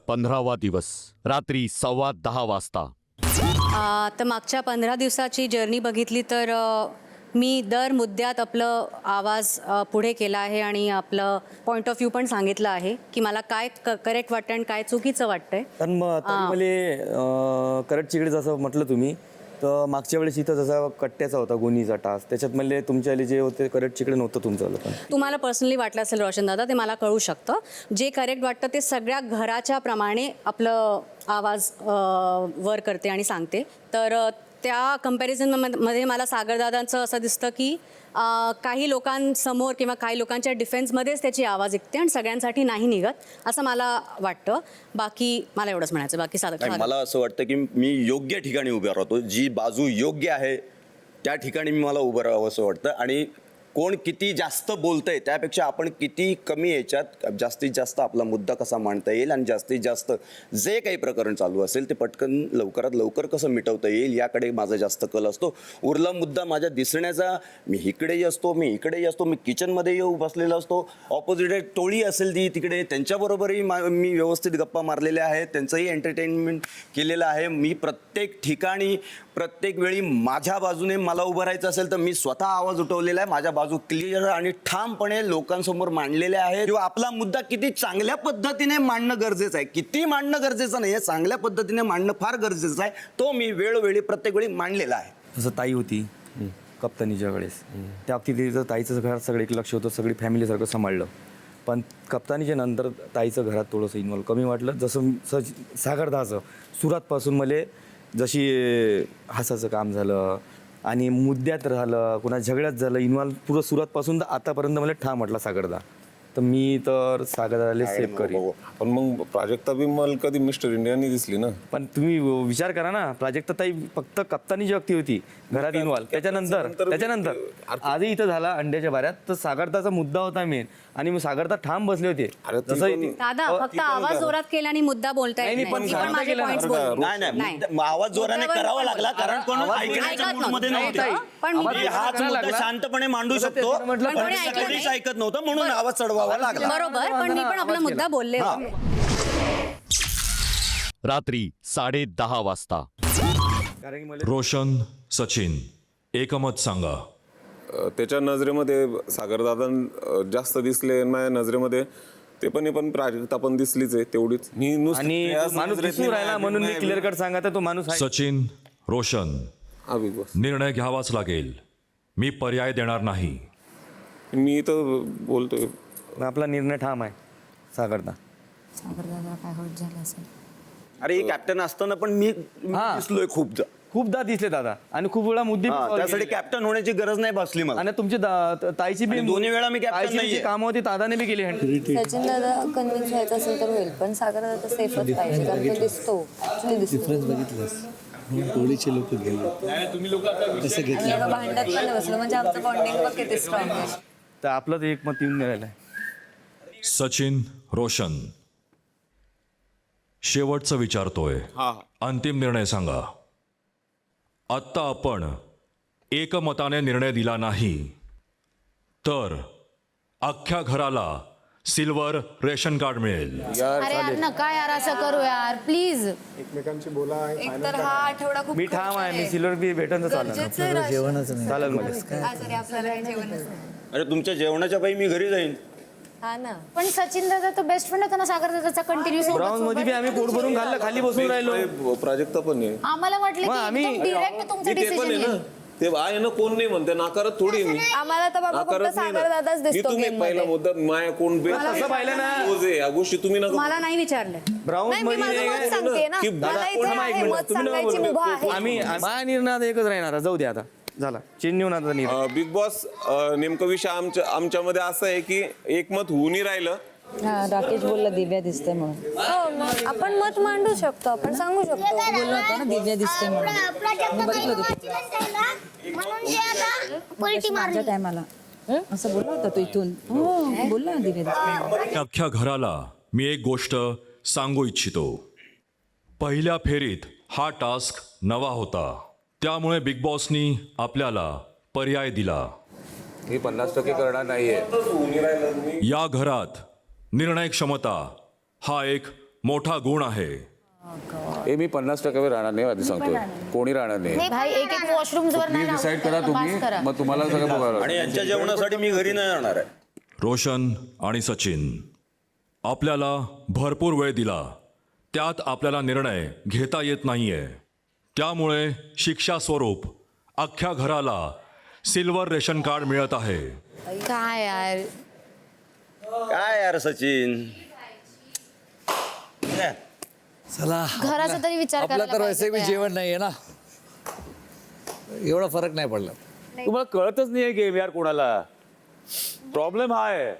15वा दिवस रात्री 10:15 वाजता. तर मागच्या 15 दिवसाची जर्नी बघितली तर मी दर मुद्द्यात आपलं आवाज पुढे केला आहे आणि आपलं पॉईंट ऑफ व्ह्यू पण सांगितलं आहे की मला काय करेक्ट वाटतं आणि काय चुकीचं वाटतंय. पण मग मला करट चिकडे जसं म्हटलं तुम्ही तर मागच्या वेळेस इथं जसा कट्ट्याचा होता गोनीचा टास्क त्याच्यात म्हणले तुमच्यावाले जे होते करट चिकडे नव्हतं तुमचं. पण तुम्हाला पर्सनली वाटलं असेल रोशन दादा, ते मला कळू शकतं. जे करेक्ट वाटतं ते सगळ्या घराच्या प्रमाणे आपलं आवाज वर करते आणि सांगते. तर त्या कंपॅरिझनमध्ये मला सागरदादांचं असं दिसतं की काही लोकांसमोर किंवा काही लोकांच्या डिफेन्समध्येच त्याची आवाज ऐकते आणि सगळ्यांसाठी नाही निघत असं मला वाटतं. बाकी मला एवढंच म्हणायचं. बाकी मला असं वाटतं की मी योग्य ठिकाणी उभा राहतो. जी बाजू योग्य आहे त्या ठिकाणी मला उभं राहावं असं वाटतं. आणि कोण किती जास्त बोलतंय त्यापेक्षा आपण किती कमी याच्यात जास्तीत जास्त आपला मुद्दा कसा मांडता येईल आणि जास्तीत जास्त जे काही प्रकरण चालू असेल ते पटकन लवकरात लवकर कसं मिटवता येईल याकडे माझा जास्त कल असतो. उरला मुद्दा माझ्या दिसण्याचा, मी इकडेही असतो, मी इकडेही असतो, मी किचनमध्ये येऊ बसलेला असतो, ऑपोजिट टोळी असेल ती तिकडे त्यांच्याबरोबरही मी व्यवस्थित गप्पा मारलेल्या आहेत, त्यांचंही एंटरटेनमेंट केलेलं आहे. मी प्रत्येक ठिकाणी प्रत्येक वेळी माझ्या बाजूने मला उभं राहायचं असेल तर मी स्वतः आवाज उठवलेला आहे. माझ्या बाजू क्लिअर आणि ठामपणे लोकांसमोर मांडलेल्या आहेत. किंवा आपला मुद्दा किती चांगल्या पद्धतीने मांडणं गरजेचं आहे, किती मांडणं गरजेचं नाही, चांगल्या पद्धतीने मांडणं फार गरजेचं आहे. तो मी वेळोवेळी प्रत्येक वेळी मांडलेला आहे. जसं ताई होती कप्तानीच्या वेळेस त्या बाबतीत तिचं ताईचं घरात सगळं एक लक्ष होतं, सगळी फॅमिलीसारखं सांभाळलं. पण कप्तानीच्या नंतर ताईचं घरात थोडंसं इन्व्हॉल्व कमी वाटलं. जसं सागरदाचं सुरातपासून मला जशी हासाचं काम झालं आणि मुद्द्यात झालं, कुणा झगड्यात झालं, इन्व्हॉल्व पुरं सुरुवातपासून तर आतापर्यंत मला ठाम म्हटला सागरदा. तर मी तर सागरदाला सेव्ह करीन. पण मग प्राजक्ता बी मला कधी मिस्टर इंडियानी दिसली ना. पण तुम्ही विचार करा ना, प्राजक्ता ताई फक्त कप्तानीची व्यक्ती होती घरात इन्व्हॉल्व. त्याच्यानंतर आजही इथं झाला अंड्याच्या बाऱ्यात तर सागरदाचा मुद्दा होता मेन आणि मी सागरदा ठाम बसले होते. दादा फक्त आवाज जोरात केला आणि मुद्दा बोलताय. पण आवाज जोराने करावा लागला कारण कोण ऐकण्याच्या मूडमध्ये नव्हते. पण हाच मुद्दा शांतपणे मांडू शकतो पण कोणीच ऐकत नव्हतं म्हणून आवाज चढवावा लागला. बरोबर, पण मी पण आपला मुद्दा बोलले. रात्री 10:30 वाजता. रोशन सचिन एकमत सांगा. त्याच्या नजरेमध्ये सागरदादा जास्त दिसले, माझ्या नजरेमध्ये ते पण प्राजक्ता पण दिसलीच आहे तेवढीच. मी आणि माणूस दिसून राहिला म्हणून मी क्लिअर कट सांगा तर तो माणूस आहे. सचिन रोशन निर्णय घ्यावाच लागेल. मी पर्याय देणार नाही. मी तर बोलतोय आपला निर्णय ठाम आहे सागरदा. काय होत झालं असेल. अरे कॅप्टन असताना पण मी दिसलोय खूपदा दिसले दादा आणि खूप वेळा मुद्दे त्यासाठी कॅप्टन होण्याची गरज नाही भासली मला. आणि तुमची ताईची बी दोन्ही वेळा मी कॅप्टन नाही कामं होती दादाने बी केली. सचिन दादा कन्व्हिन्स व्हायचं असेल तर होईल, पण सागर दादा सेफच पाहिजे कारण तो दिसतो ऍक्च्युअली दिसतो. बघितलंस टोळीचे लोक गेले तसं घेतलं भांडत पण बसलो म्हणजे आमचं बॉन्डिंग पण किती स्ट्रॉंग आहे. तर आपलं एक मत येऊन राहिलं आहे. सचिन रोशन शेवटचं विचारतोय. अंतिम निर्णय सांगा. आत्ता आपण एकमताने निर्णय दिला नाही तर अख्ख्या घराला सिल्वर रेशन कार्ड मिळेल. अरे यार नका यार असं करू यार प्लीज. एकमेकांची बोला. एकतर हा आठवडा खूप मी ठाम आहे. मी सिल्वर बी भेटन तर चालेल. जेवणच नाही चालेल मला. आजारी आपल्याला जेवणच नाही. अरे तुमच्या जेवणाच्या पायी मी घरी जाईन. हा ना. पण सचिन दादा तो बेस्ट फ्रेंड होता ना सागर दादाचा कंटिन्यू. ब्राऊन मध्ये बी आम्ही पोट भरून खाल्लं, खाली बसून राहिलो. प्राजक्ता पण आहे. आम्हाला वाटलं मग की आम्ही- एकदम डिरेक्ट तुमचं ते पण डिसिजन आहे ना. येईल. ते आहे ना, कोण नाही म्हणते नाकारत थोडी मी. आम्हाला तर बाबा फक्त सागर दादाच मी दिसतो तुम्ही गेम पहिला मध्ये. मुद्दा माया कोण तसं पाहिलं ना. या गोष्टी तुम्ही नका. मला नाही विचारलं. ब्राऊन नाही, मी माझं मत सांगते ना. की मला इथे आहे, मत सांगायची मुभा आहे. आम्ही माझा निर्णय आता एकच राहणार. जाऊ दे आता झाला चेंज नेऊन आता निर्णय. बिग बॉस नेमकं विषय आमच्यामध्ये असं आहे की एकमत होऊनही राहिलं. राकेश बोलला दिव्या दिसते म्हणून. आपण मत मांडू शकतो, आपण सांगू शकतो. बोललो होतो ना दिव्या दिसते म्हणून. बघितलं होतं माझ्या टायमाला असं बोलला होता तो इथून. बोलला ना दिव्या दिसते. अख्ख्या घराला मी एक गोष्ट सांगू इच्छितो. पहिल्या फेरीत हा टास्क नवा होता त्यामुळे बिग बॉसनी आपल्याला पर्याय दिला. मी 50% करणार नाहीये. या घरात निर्णय क्षमता हा एक मोठा गुण आहे. हे मी 50% राहणार नाही आधी सांगतोय, कोणी राहणार नाही. भाई एक एक वॉशरूम वर नाही डिसाईड करा तुम्ही, मग तुम्हाला सगळं बघायला आणि यांच्या जेवणासाठी मी घरी नाही जाणार आहे. रोशन आणि सचिन, आपल्याला भरपूर वेळ दिला, त्यात आपल्याला निर्णय घेता येत नाहीये. त्यामुळे शिक्षा स्वरूप अख्ख्या घराला सिल्वर रेशन कार्ड मिळत आहे. काय यार, काय यार सचिन, चला घराचा तरी विचार आपला करायला तर वैसे पाहिजे बी जेवण नाहीये ना, एवढा फरक नाही पडला. तुम्हाला कळतच नाहीये गेम यार, कोणाला प्रॉब्लेम हा आहे.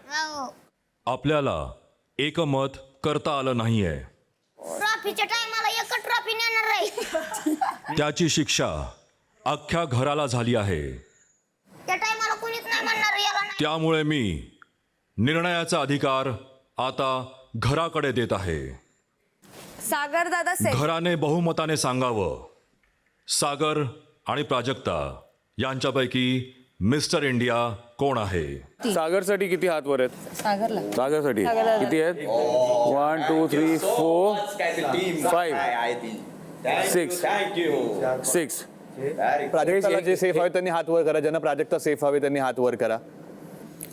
आपल्याला एकमत करता आलं नाहीये. ट्रॉफीच्या टायमाला एक ट्रॉफी नेणार आहे. त्याची शिक्षा अख्ख्या घराला झाली आहे. त्या टायमाला कोणीच नाही म्हणणार याला नाही. त्यामुळे मी निर्णयाचा अधिकार आता घराकडे देत आहे. सागर दादा घराने बहुमताने सांगावं, सागर आणि प्राजक्ता यांच्यापैकी मिस्टर इंडिया कोण आहे. सागरसाठी किती हात वर आहेत? सागरला सागरसाठी किती आहेत? 1 2 3 4 5 6 प्राजक्ताला जे सेफ हवे त्यांनी हात वर करा, ज्यांना प्राजक्ता सेफ हवे त्यांनी हात वर करा.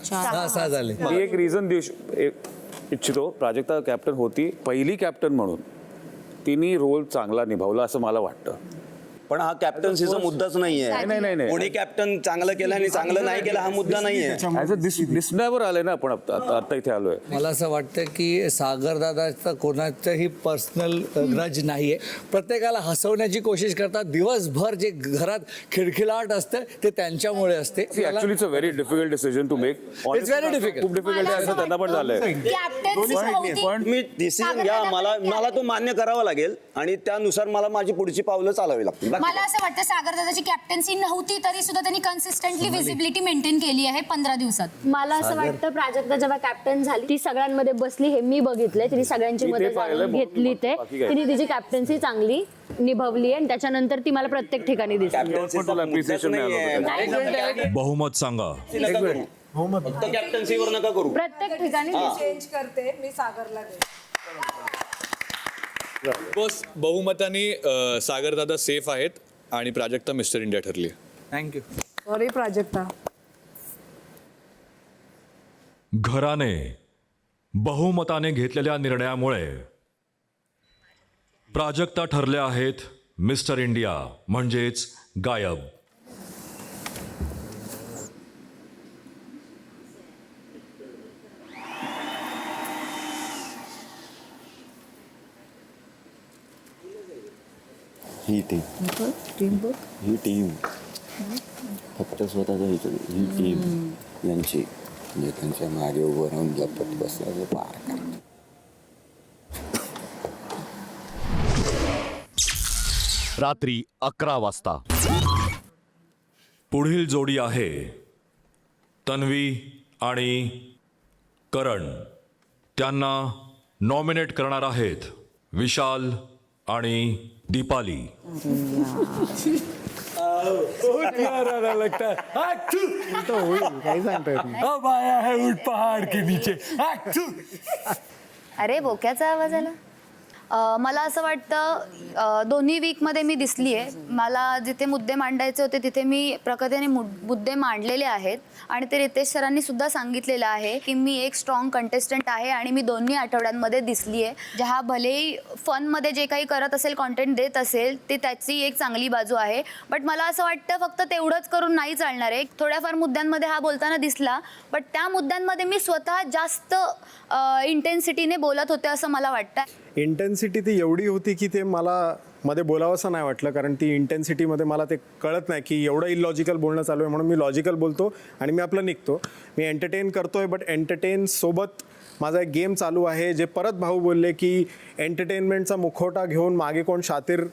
6 झाले. मी एक रिझन देऊ इच्छितो. प्राजक्ता कॅप्टन होती, पहिली कॅप्टन म्हणून तिने रोल चांगला निभावला असं मला वाटतं. पण हा कॅप्टन्सीचा मुद्दाच नाहीये. नाही. कोणी कॅप्टन चांगलं केलं आणि चांगलं नाही केलं हा मुद्दा नाहीये. ॲज अ दिसण्यावर आलंय ना आपण आता इथे आलोय. मला असं वाटतं की सागरदादाचं कोणाचंही पर्सनल ग्रज नाहीये. प्रत्येकाला हसवण्याची कोशिश करतात. दिवसभर जे घरात खिळखिलाट असते ते त्यांच्यामुळे असते. Actually it's a very difficult decision to make. It's very difficult. खूप डिफिकल्ट आहे असं त्यांना पण झालंय. पण मी डिसिजन घ्या, मला तो मान्य करावा लागेल आणि त्यानुसार मला माझी पुढची पावलं चालावी लागतील. मला असं वाटतं सागर दादाची कॅप्टन्सी नव्हती तरी सुद्धा त्यांनी कन्सिस्टंटली विजिबिलिटी मेंटेन केली आहे 15 दिवसात. मला असं वाटतं प्राजक्ता जेव्हा कॅप्टन झाली ती सगळ्यांमध्ये बसली, हे मी बघितलंय. तिने सगळ्यांची मदत जाणून घेतली, तिने तिची कॅप्टन्सी चांगली निभावली आणि त्याच्यानंतर ती मला प्रत्येक ठिकाणी दिसली. बहुमत सांगा. फक्त कॅप्टन्सीवर नका करू. प्रत्येक ठिकाणी चेंज करते मी सागरला बस बहुमताने सागरदादा सेफ आहेत आणि प्राजक्ता मिस्टर इंडिया ठरली. थँक्यू. सॉरी प्राजक्ता. घराने बहुमताने घेतलेल्या निर्णयामुळे प्राजक्ता ठरल्या आहेत मिस्टर इंडिया, म्हणजेच गायब. ही टीम फक्त स्वतःचा ही टीम यांची म्हणजे त्यांच्या मागे उभं राहून लपत बसल्याचं पार करतात. रात्री 11 वाजता. पुढील जोडी आहे तन्वी आणि करण. त्यांना नॉमिनेट करणार आहेत विशाल आणि दीपाली. अरे बोक्याचा आवाज आला. मला असं वाटतं दोन्ही वीकमध्ये मी दिसली आहे. मला जिथे मुद्दे मांडायचे होते तिथे मी प्रकतेने मुद्दे मांडलेले आहेत आणि ते रितेश सरांनी सुद्धा सांगितलेलं आहे की मी एक स्ट्रॉंग कंटेस्टंट आहे आणि मी दोन्ही आठवड्यांमध्ये दिसली आहे. ज्या भलेही फनमध्ये जे काही करत असेल, कॉन्टेंट देत असेल, ते त्याची एक चांगली बाजू आहे. बट मला असं वाटतं फक्त तेवढंच करून नाही चालणार आहे. थोड्याफार मुद्द्यांमध्ये हा बोलताना दिसला, बट त्या मुद्द्यांमध्ये मी स्वतः जास्त इंटेन्सिटीने बोलत होते असं मला वाटतं. इंटेन्सिटी ती एवढी होती की ते मला मध्ये बोलावंसं नाही वाटलं, कारण ती इंटेन्सिटीमध्ये मला ते कळत नाही की एवढं इलॉजिकल बोलणं चालू आहे. म्हणून मी लॉजिकल बोलतो आणि मी आपलं निघतो. मी एंटरटेन करतोय, बट एंटरटेनसोबत माझा एक गेम चालू आहे. जे परत भाऊ बोलले की एंटरटेनमेंटचा मुखवटा घेऊन मागे कोण शातीर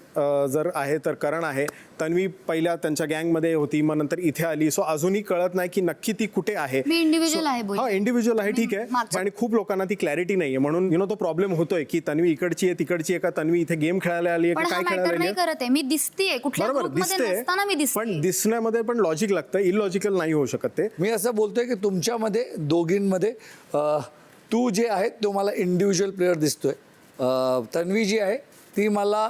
जर आहे तर करण आहे. तन्वी पहिल्या त्यांच्या गँगमध्ये होती, मग नंतर इथे आली. सो अजूनही कळत नाही की नक्की ती कुठे आहे. मी इंडिव्हिज्युअल आहे बोल. हा इंडिव्हिज्युअल आहे, ठीक आहे. आणि खूप लोकांना ती क्लॅरिटी नाही आहे, म्हणून तो प्रॉब्लेम होतोय की तन्वी इकडची आहे तिकडची आहे का, तन्वी इथे गेम खेळायला आली आहे का, काय खेळायला आली आहे. मी दिसतेय कुठल्या ग्रुपमध्ये नसताना मी दिसते. पण दिसण्यामध्ये पण लॉजिक लागतं, इलॉजिकल नाही होऊ शकत ते. मी असं बोलतोय की तुमच्यामध्ये दोघींमध्ये तू जे आहे तो मला इंडिव्हिज्युअल प्लेअर दिसतोय. तन्वी जी आहे ती मला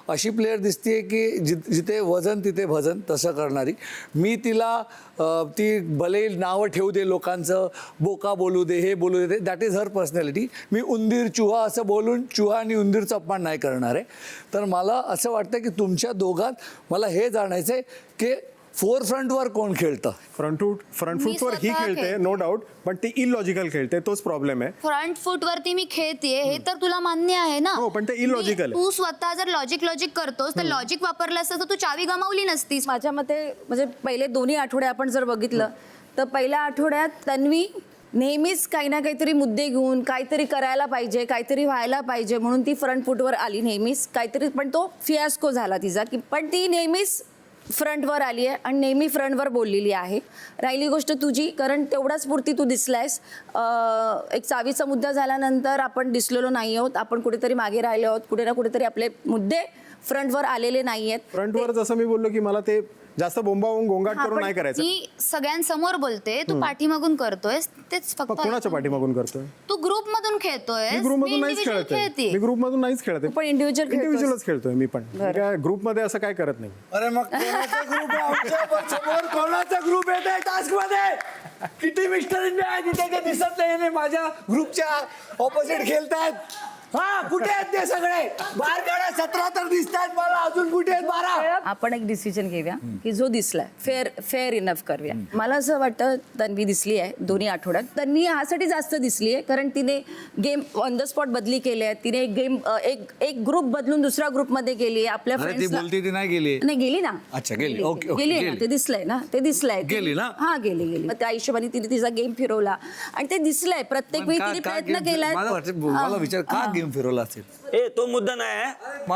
अशी प्लेयर दिसते की जिथे वजन तिथे भजन तसं करणारी. मी तिला ती भले नावं ठेवू दे लोकांचं, बोका बोलू दे, हे बोलू दे, दॅट इज हर पर्सनॅलिटी. मी उंदीर चुहा असं बोलून चुहा आणि उंदीरचा अपमान नाही करणार आहे. तर मला असं वाटतं की तुमच्या दोघात मला हे जाणायचं आहे की फोर फ्रंटवर कोण खेळतं. फ्रंट फूटवर ही स्वतः खेळते खेळते. नो डाऊट, पण ती इलॉजिकल खेळते, तोच प्रॉब्लेम आहे. फ्रंट फूट वरती मी खेळतेय हे तर तुला मान्य आहे ना. हो, पण ते illogical आहे. तू स्वतः जर लॉजिक करतोस तर लॉजिक वापरलं असतं तर तू चावी गमावली नसतीस. माझ्या मते म्हणजे पहिले दोन्ही आठवडे आपण जर बघितलं तर पहिल्या आठवड्यात तन्वी नेहमीच काही ना काहीतरी मुद्दे घेऊन काहीतरी करायला पाहिजे, काहीतरी व्हायला पाहिजे म्हणून ती फ्रंट फूटवर आली नेहमीच काहीतरी, पण तो फियास्को झाला तिचा की पण ती नेहमीच फ्रंटवर आली आहे आणि नेहमी फ्रंटवर बोललेली आहे. राहिली गोष्ट तुझी, कारण तेवढाच पुरती तू दिसलायस. एक चावीचा मुद्दा झाल्यानंतर आपण दिसलेलो नाही आहोत, आपण कुठेतरी मागे राहिले आहोत, कुठे ना कुठेतरी आपले मुद्दे फ्रंटवर आलेले नाही आहेत. फ्रंटवर जसं मी बोललो की मला ते जास्त बोंबावून गोंगाट करून नाही करायचं. मी सगळ्यांसमोर बोलते, तू पाठीमागून करतोय तेच फक्त. कोणाच्या पाठीमागून करतोय? तू ग्रुप मधून खेळतोय. मी ग्रुप मधून नाहीच खेळतोय. मी ग्रुप मधून नाहीच खेळते. पण इंडिव्हिज्युअलच खेळतोय मी पण. ग्रुप मध्ये असं काय करत नाही. अरे मग कोणाचा ग्रुप आहे आमच्या समोर? कोणाचा ग्रुप येत आहे टास्क मध्ये? किती मिस्टर इंडिया आहे तिथे ते दिसत नाही. माझ्या ग्रुपच्या ऑपोजिट खेळतायत. हा, कुठे आहेत ते सगळे? बाहेर काढा. 17 तर दिसतात मला, अजून कुठे आहेत 12? आपण एक डिसिजन घेऊया की जो दिसलाय फेअर इनफ करूया. मला असं वाटतं तन्वी दिसली आहे दोन्ही आठवड्यात. तन्वी ह्यासाठी जास्त दिसली आहे कारण तिने गेम ऑन द स्पॉट बदली केले आहेत. तिने एक ग्रुप बदलून दुसऱ्या ग्रुपमध्ये गेली आहे. आपल्या अरे ती फ्रेंड्सला बोलती ती नाही गेली. नाही गेली ना. अच्छा, गेली. ओके, ओके, गेली ना. गेली. ते दिसलंय ना, ते दिसलंय. गेली ना? हा, गेली. मग त्या हिशोबाने तिने तिचा गेम फिरवला आणि ते दिसलंय. प्रत्येक वेळी तिने प्रयत्न केलाय. मला विचार का गेम फिरवला असेल? ए तो मुद्दा नाही आहे.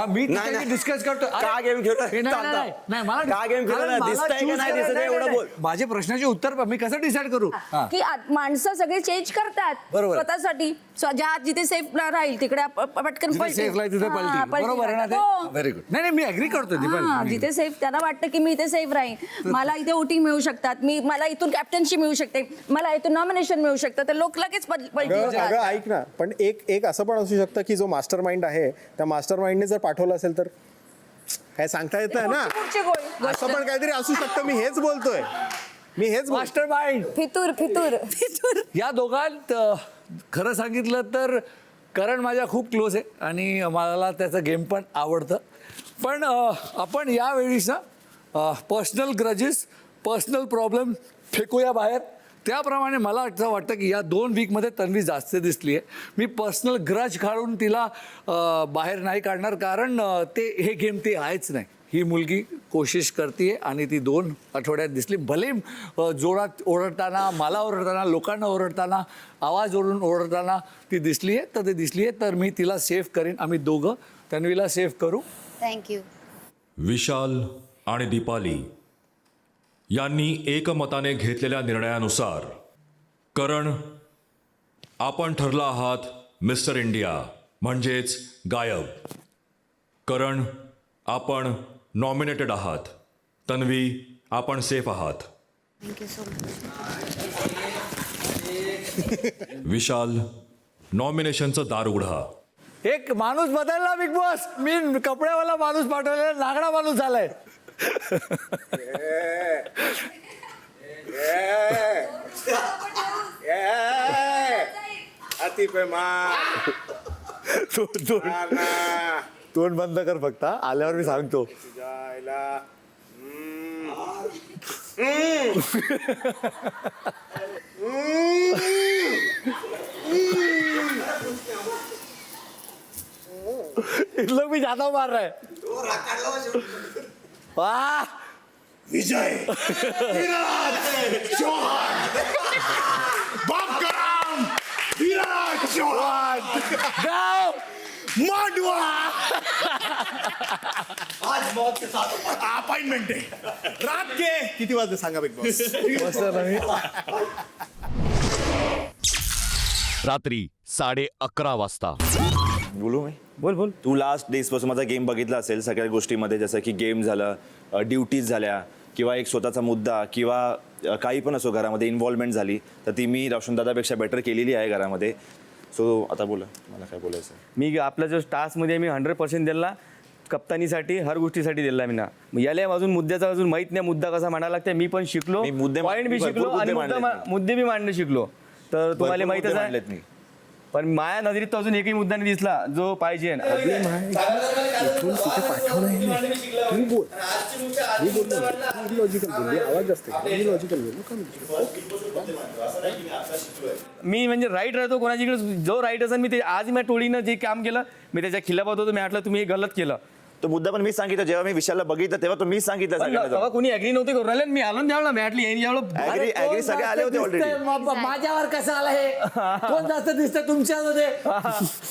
मी नाही. डिस्कस करतो. का गेम खेळतोय? का गेम खेळतोय? दिसतंय का नाही दिसत एवढं बोल. माझे प्रश्नाचे उत्तर मी कसं डिसाईड करू? की माणसं सगळे चेंज करतात बरोबर. स्वतःसाठी. ज्या जिथे सेफ राहील तिकडे पटकन पलटी. सेफ लाईफ तिथे पलटी. बरोबर आहे ना ते? हो. Very good. नाही मी ऍग्री करतो. हा, जिथे सेफ त्यांना वाटतं की मी इथे सेफ राहीन, मला इथे वोटिंग मिळू शकतात, मला इथून कॅप्टन्सी मिळू शकते, मला इथून नॉमिनेशन मिळू शकतं, तर लोक लगेच पलटी होतात. अगं ऐक ना, पण एक असं पण असू शकतं की जो मास्टर माइंड आहे त्या मास्टर माइंडने जर पाठवलं असेल तर काय सांगता येत आहे ना. पुढची गोष्ट. असं पण काहीतरी असू शकतं. मी हेच बोलतोय. Mastermind. फितूर या दोघांत खरं सांगितलं तर करण माझ्या खूप क्लोज आहे आणि मला त्याचं गेम पण आवडतं. पण आपण यावेळीस ना पर्सनल ग्रजेस, पर्सनल प्रॉब्लेम फेकूया बाहेर. त्याप्रमाणे मला असं वाटतं की या 2 वीकमध्ये तन्वी जास्त दिसली आहे. मी पर्सनल ग्रज काढून तिला बाहेर नाही काढणार, कारण हे गेम ते आहेच नाही. ही मुलगी कोशिश करते आणि ती 2 आठवड्यात दिसली. भले जोरात ओरडताना, मला ओरडताना, लोकांना ओरडताना, आवाज ओढून ओरडताना ती दिसली आहे. तर ती दिसली आहे तर मी तिला सेव्ह करीन. आम्ही दोघं तन्वीला सेव्ह करू. थँक्यू. विशाल आणि दीपाली यांनी एकमताने घेतलेल्या निर्णयानुसार करण, आपण ठरला आहात मिस्टर इंडिया म्हणजेच गायब. करण, आपण नॉमिनेटेड आहात. तन्वी, आपण सेफ आहात. Thank you so much. विशाल, नॉमिनेशनचं दार उघडा. एक माणूस बदलला बिग बॉस. मी कपड्यावाला माणूस पाठवलेला नागडा माणूस झालाय. तोंड बंद कर फक्त. आल्यावर मी सांगतो. इन लोग भी ज्यादा मार रहे हैं. वाह, विजय चौहान, बापकराम, विराट चौहान, गाव मांडवा. आज मौत के साथ अपॉइंटमेंट है. रात के किती वाजले सांगा बिग बॉस? रात्री 11:30 वाजता. बोलू मी? बोल. तू लास्ट डेजपासून माझा गेम बघितला असेल सगळ्या गोष्टीमध्ये, जसं की गेम झालं, ड्युटीज झाल्या, किंवा एक स्वतःचा मुद्दा, किंवा काही पण असो घरामध्ये इन्व्हॉल्वमेंट झाली, तर ती मी रोशनदादापेक्षा बेटर केलेली आहे घरामध्ये. सो आता बोला मला काय बोलायचं आहे. मी आपल्या जो टास्कमध्ये मी 100% दिला कप्तानीसाठी हर गोष्टीसाठी दिला मी ना. मग याला अजून मुद्द्याचा अजून माहीत नाही मुद्दा कसा मांडायला लागते. मी पण शिकलो, मी मुद्दे पॉईंट बी भरपूर शिकलो आणि मुद्दे मुद्दे बी मांडणं शिकलो. तर तुम्हाला भरपूर माहीतच मुद्दे आहे. मांडलेत मी. पण माझ्या नजरेत तर अजून एकही मुद्दा नाही दिसला जो पाहिजे. इथून तिथे पाठवणं हे नाही. तुम्ही बोल मी बोललो लॉजिकल बोलली आवाज जास्त मी लॉजिकल बोललो कमी. मी म्हणजे राईट राहतो कोणाच्याकडे जो राईट असेल मी ते आज मी टोळीनं जे काम केलं मी त्याच्या खिलाफत होतो. मी म्हटलं तुम्ही हे गलत केलं. तो मुद्दा पण मी सांगितलं जेव्हा मी विशालला बघितलं तेव्हा तो मीच सांगितलं तेव्हा सगळ्यांना. कोणी ॲग्री नव्हते करून राहिले. मी आलो त्यावेळेला मी म्हटलं यांनी ऍग्री सगळे आले होते ऑलरेडी. माझ्यावर कसं आलं हे कोण जास्त दिसतं तुमच्यामध्ये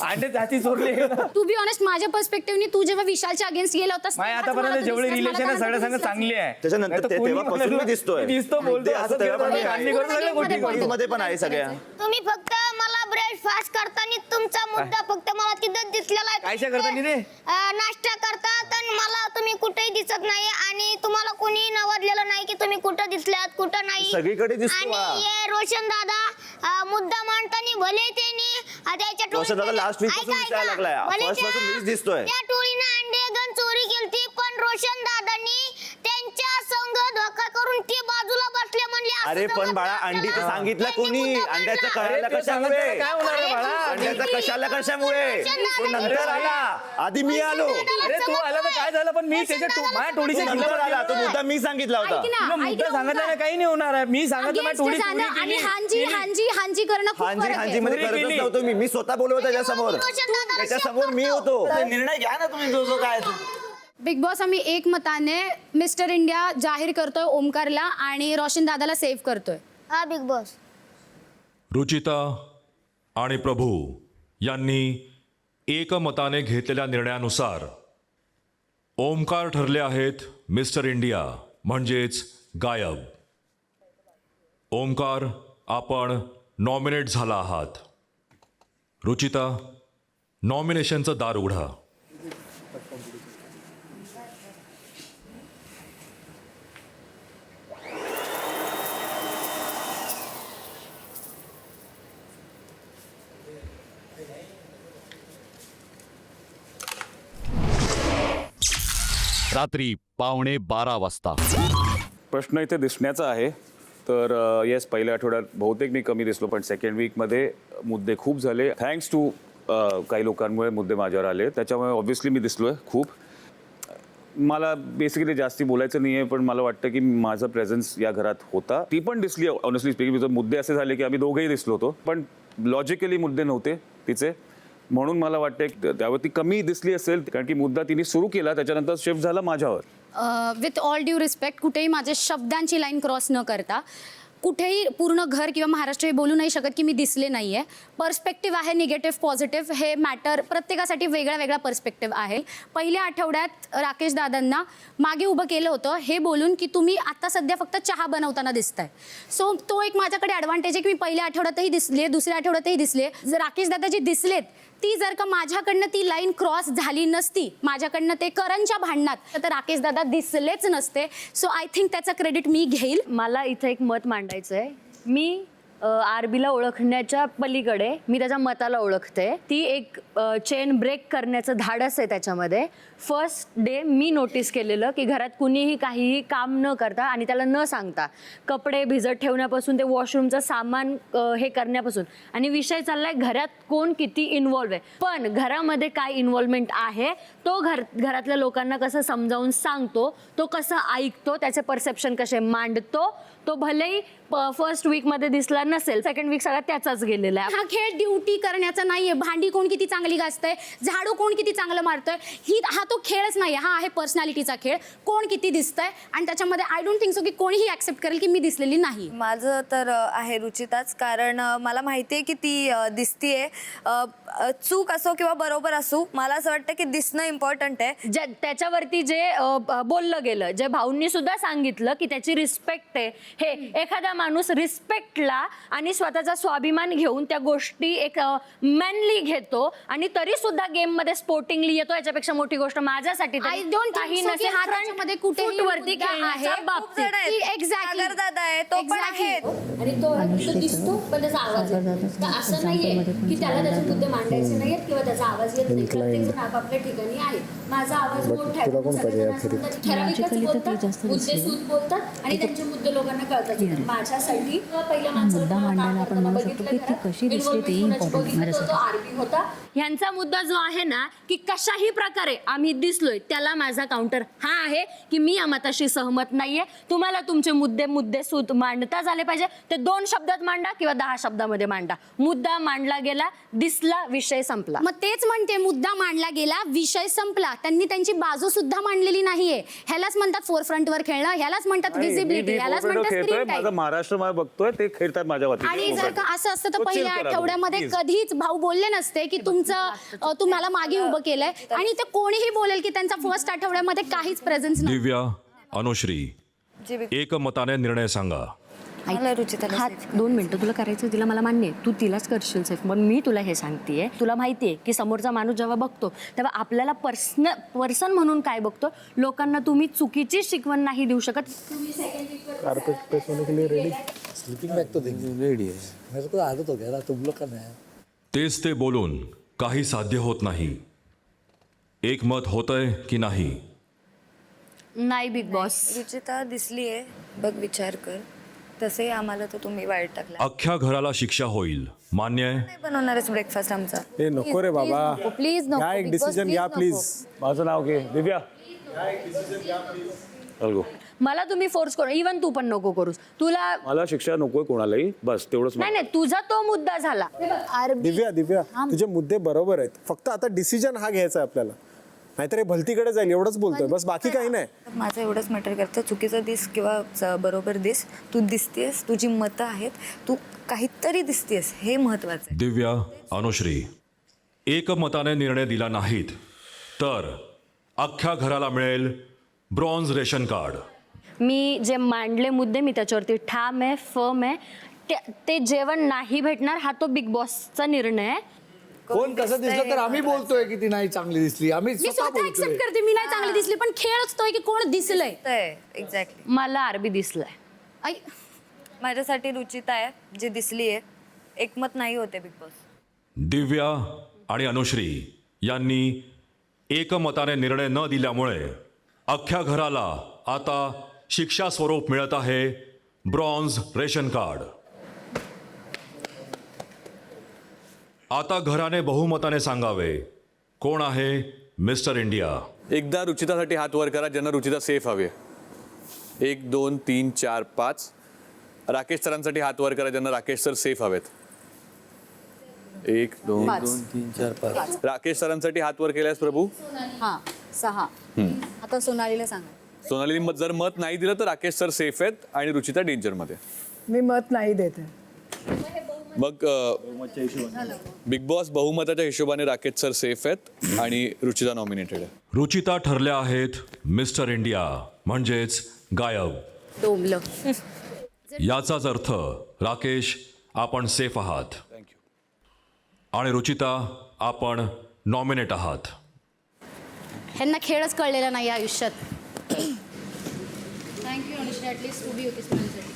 अंडे जाती चोरले. टू बी ऑनेस्ट माझ्या पर्स्पेक्टिव्हने तू जेव्हा विशालच्या अगेन्स्ट गेला होतास माझ्या आतापर्यंत जेवढे रिलेशन आहे सगळ्या सांगा चांगली आहे. त्याच्यानंतर ते तेव्हापासून मी दिसतोय. दिसतो बोलतो असं काढणी करतो सगळ्या गोष्टी करतो. मध्ये पण आहे सगळ्या. तुम्ही फक्त मला ब्रेकफास्ट करताना तुमचा मुद्दा फक्त मला तिथं दिसलेला कायच्या करताना रे? नाश्ता करतात आणि मला तुम्ही कुठेही दिसत नाही आणि तुम्हाला कोणी नवरलेलं नाही की तुम्ही कुठं दिसल्यात कुठं नाही. सगळीकडे दिसतो हा. आणि हे रोशन दादा मुद्दा मांडताना भले त्यांनी रोशन दादा last week पासून दिसायला लागलाय. First पासून मीच दिसतोय. त्या टोळीनं अंडे गन चोरी केलती पण रोशन दादांनी त्यांच्या संग धोका करून ती बाजूला बसले म्हणले असं अरे पण जमत बाळा नाही. अंडी तर सांगितलं त्यांनी कोणी मुद्दा अंड्याचं मांडला. कळायला अरे ते कशामुळे सांगितलं काय होणार आहे बाळा? अंड्याचं कशामुळे तो नंतर आला आधी मी आलो. अरे तू आला तर काय झालं पण मी त्याच्या माझ्या टोळीच्या तो नंतर खिलाफत आला तो केलं. मुद्दा मी सांगितला होता. ऐक ना, तुला मुद्दा ऐक ना, सांगितलं ना काही नाही होणार आहे. मी सांगितलं माझ्या टोळी against चोरी जाणं आणि केली. हांजी करणं खूप हांजी फरक हांजी आहे. मध्ये चोरी करतच केली. नव्हतो मी स्वतः बोलवतो त्याच्यासमोर. रोशन दादाला त्याच्यासमोर मी होतो. निर्णय घ्या ना तुम्ही जो काय बिग बॉस आम्ही एकमताने मिस्टर इंडिया जाहीर करतोय ओमकारला आणि रोशन दादाला सेव्ह करतोय. हा बिग बॉस. रुचिता आणि प्रभू यांनी एकमताने घेतलेल्या निर्णयानुसार ओमकार ठरले आहेत मिस्टर इंडिया म्हणजेच गायब. ओमकार आपण नॉमिनेट झाला आहात. रुचिता नॉमिनेशनचं दार उघडा. रात्री 11:15 वाजता. प्रश्न इथे दिसण्याचा आहे. तर येस पहिल्या आठवड्यात बहुतेक मी कमी दिसलो पण सेकंड वीकमध्ये मुद्दे खूप झाले. थँक्स टू काही लोकांमुळे मुद्दे माझ्यावर आले त्याच्यामुळे ऑब्व्हियसली मी दिसलो आहे खूप. मला बेसिकली जास्ती बोलायचं नाही आहे पण मला वाटतं की माझा प्रेझेन्स या घरात होता. ती पण दिसली ऑनेस्टली स्पीकिंग. मुद्दे असे झाले की आम्ही दोघंही दिसलो होतो पण लॉजिकली मुद्दे नव्हते तिचे म्हणून मला वाटतं त्यावरती कमी दिसली असेल कारण की मुद्दा तिने सुरू केला त्याच्यानंतर शिफ्ट झाला माझ्यावर. विथ ऑल ड्यू रिस्पेक्ट कुठेही माझ्या शब्दांची लाईन क्रॉस न करता कुठेही पूर्ण घर किंवा महाराष्ट्र हे बोलू नाही शकत की मी दिसले नाही आहे. पर्स्पेक्टिव्ह आहे निगेटिव्ह पॉझिटिव्ह हे मॅटर प्रत्येकासाठी वेगळा वेगळा पर्स्पेक्टिव्ह आहे. पहिल्या आठवड्यात राकेश दादांना मागे उभं केलं होतं हे बोलून की तुम्ही आता सध्या फक्त चहा बनवताना दिसताय. सो तो एक माझ्याकडे ॲडव्हान्टेज आहे की मी पहिल्या आठवड्यातही दिसले दुसऱ्या आठवड्यातही दिसले. जर राकेश दादा जे दिसलेत ती जर का माझ्याकडनं ती लाईन क्रॉस झाली नसती माझ्याकडनं ते करणच्या भांडणात तर राकेश दादा दिसलेच नसते. सो आय थिंक त्याचं क्रेडिट मी घेईल. मला इथं एक मत मांडायचं आहे. मी आरबीला ओळखण्याच्या पलीकडे मी त्याच्या मताला ओळखते. ती एक चेन ब्रेक करण्याचं धाडस आहे त्याच्यामध्ये. फर्स्ट डे मी नोटीस केलेलं की घरात कुणीही काहीही काम न करता आणि त्याला न सांगता कपडे भिजत ठेवण्यापासून ते वॉशरूमचं सामान हे करण्यापासून आणि विषय चाललाय घरात कोण किती इन्व्हॉल्व आहे. पण घरामध्ये काय इन्व्हॉल्वमेंट आहे तो घरातल्या लोकांना कसं समजावून सांगतो तो कसं ऐकतो त्याचे परसेप्शन कसे मांडतो तो भलेही फर्स्ट वीकमध्ये दिसला नसेल सेकंड वीक सगळा त्याचाच गेलेला आहे. हा खेळ ड्युटी करण्याचा नाहीये. भांडी कोण किती चांगली घासतंय झाडू कोण किती चांगलं मारतोय हा तो खेळच नाही. हा आहे पर्सनॅलिटीचा खेळ. कोण किती दिसतंय आणि त्याच्यामध्ये आय डोंट थिंक सो की कोणीही ऍक्सेप्ट करेल की मी दिसलेली नाही. माझं तर आहे रुचिताच कारण मला माहिती आहे की ती दिसतीये. चूक असो किंवा बरोबर असो मला असं वाटतं की दिसणं इम्पॉर्टंट आहे. त्याच्यावरती जे बोललं गेलं जे भाऊंनी सुद्धा सांगितलं की त्याची रिस्पेक्ट आहे. हे एखादा माणूस रिस्पेक्टला आणि स्वतःचा स्वाभिमान घेऊन त्या गोष्टी एक मॅनली घेतो आणि तरी सुद्धा गेम मध्ये स्पोर्टिंगली येतो, याच्यापेक्षा मोठी गोष्ट माझ्यासाठी तरी I don't think काही so की नसेल. हा त्याच्यामध्ये कुठेही फूटवरती मुद्दा खेळण्याच्या आहे. बाबतीत एक्झॅक्टली दादा आहे तो पण आहे. आणि तो दिसतो पण त्याचा आवाज येत नाही. तर असं नाहीये की त्याला त्याचे मुद्दे मांडायचे नाहीत किंवा त्याचा आवाज येत नाही. प्रत्येक जण आपापल्या ठिकाणी आहे. माझा आवाज मोठा आहे. ठराविकच बोलतात, मुद्देसूद बोलतात आणि त्यांचे मुद्दे लोकांना कळतात. माझ्यासाठी पहिल्या माणसाला तो आरबी होता. ह्यांचा मुद्दा जो आहे ना की कशाही प्रकारे आम्ही दिसलोय, त्याला माझा काउंटर हा आहे की मी या मताशी सहमत नाहीये. तुम्हाला तुमचे मुद्देसूद मांडताच आले पाहिजे. ते 2 शब्दात मांडा किंवा 10 शब्दामध्ये मांडा. मुद्दा मांडला गेला, दिसला, विषय संपला. मग तेच म्हणते, मुद्दा मांडला गेला, विषय संपला. त्यांनी त्यांची बाजू सुद्धा मांडलेली नाहीये. ह्यालाच म्हणतात फोरफ्रंटवर खेळणं, ह्यालाच म्हणतात विजिबिलिटी, ह्यालाच म्हणतात स्क्रीन टाइम. माझा महाराष्ट्र मला बघतोय, ते खेळतात माझ्या आणि जर का असं असतं तर पहिल्या आठवड्यामध्ये कधीच भाऊ बोलले नसते की तुम्हाला मागे उभं केलंय. आणि ते कोणीही बोलेल की त्यांचा फर्स्ट आठवड्यामध्ये काहीच प्रेझेन्स नाही. दिव्या, अनुश्री, एकमताने निर्णय सांगा. हा 2 मिनिटं तुला करायचं, तिला मला मान्य आहे, तू तिलाच करशील सेफ. मग मी तुला हे सांगतेय, तुला माहितीये की समोरचा माणूस जेव्हा बघतो तेव्हा आपल्याला पर्सन म्हणून काय बघतो. लोकांना तुम्ही चुकीची शिकवण नाही देऊ शकत. कार्पेट पे सोने के लिए रेडी. स्लीपिंग बैग तो रेडी है. मेरे को आदत हो गया ना, तुम लोग का नहीं. तेच ते बोलून काही साध्य होत नाही. एकमत होतंय की नाही? नाही बिग बॉस. रुचिता दिसलीये, बघ विचार कर. तसे आम्हाला तर तुम्ही वाईट टाकला. अख्ख्या घराला शिक्षा होईल, मान्य आहे? नाही बनवणारच ब्रेकफास्ट आमचा. ए नको रे बाबा, प्लीज नको. घ्या एक डिसिजन घ्या प्लीज. माझं नाव घे दिव्या. मला तुम्ही फोर्स करू, इव्हन तू पण नको करूस. तुला मला शिक्षा नकोय कोणालाही, बस तेवढंच. नाही तुझा तो मुद्दा झाला. दिव्या तुझे मुद्दे बरोबर आहेत, फक्त आता डिसिजन हा घ्यायचा आहे आपल्याला, नाहीतर हे भलतीकडे जाईल. एवढंच बोलतोय बस, बाकी काही नाही. माझं एवढंच मॅटर करतं, चुकीचं दिस किंवा बरोबर दिस, तू दिसतेस, तुझी मतं आहेत, तू काहीतरी दिसतेस, हे महत्वाचं आहे. दिव्या, अनुश्री, एकमताने निर्णय दिला नाहीत तर अख्ख्या घराला मिळेल ब्रॉन्झ रेशन कार्ड. मी जे मांडले मुद्दे मी त्याच्यावरती ठाम आहे, फर्म आहे. ते जेवण नाही भेटणार हा तो बिग बॉसचा निर्णय आहे. कोण कसं दिसलं तर आम्ही बोलतोय की ती नाही चांगली दिसली. आम्ही मी स्वतः एक्सेप्ट करते मी नाही चांगली दिसली, पण खेळच तोय की कोण दिसलंय. एक्झॅक्टली. मला आरबी दिसलाय. माझ्यासाठी रुचिता आहे जी दिसली आहे. एकमत नाही होते बिग बॉस. दिव्या आणि अनुश्री यांनी एकमताने निर्णय न दिल्यामुळे अख्ख्या घराला आता शिक्षा स्वरूप मिळत आहे ब्रॉन्झ रेशन कार्ड. आता घराने बहुमताने सांगावे कोण आहे मिस्टर इंडिया. एकदा रुचितासाठी हात वर करा ज्यांना रुचिता सेफ हवी. 1 2 3 4 5. राकेश सरांसाठी हात वर करा ज्यांना राकेश सर सेफ हवेत. 1 2 3 4 5. राकेश सरांसाठी हात वर केल्यास प्रभू. हां 6. आता सोनालीला सांगा. सोनाली जर मत नाही दिलं तर राकेश सर सेफ आहेत आणि रुचिता डेंजर मध्ये. मी मत नाही देते. मग बिग बॉस बहुमताच्या हिशोबाने राकेश सर सेफ आहेत आणि रुचिता नॉमिनेटेड आहे. रुचिता ठरल्या आहेत मिस्टर इंडिया म्हणजेच गायब. डोंबलं. याचाच अर्थ राकेश आपण सेफ आहात आणि रुचिता आपण नॉमिनेट आहात. ह्यांना खेळच कळलेला नाही आयुष्यात. थँक्यू अनुश्री, ॲटलीस्ट उभी होतीस माझ्यासाठी.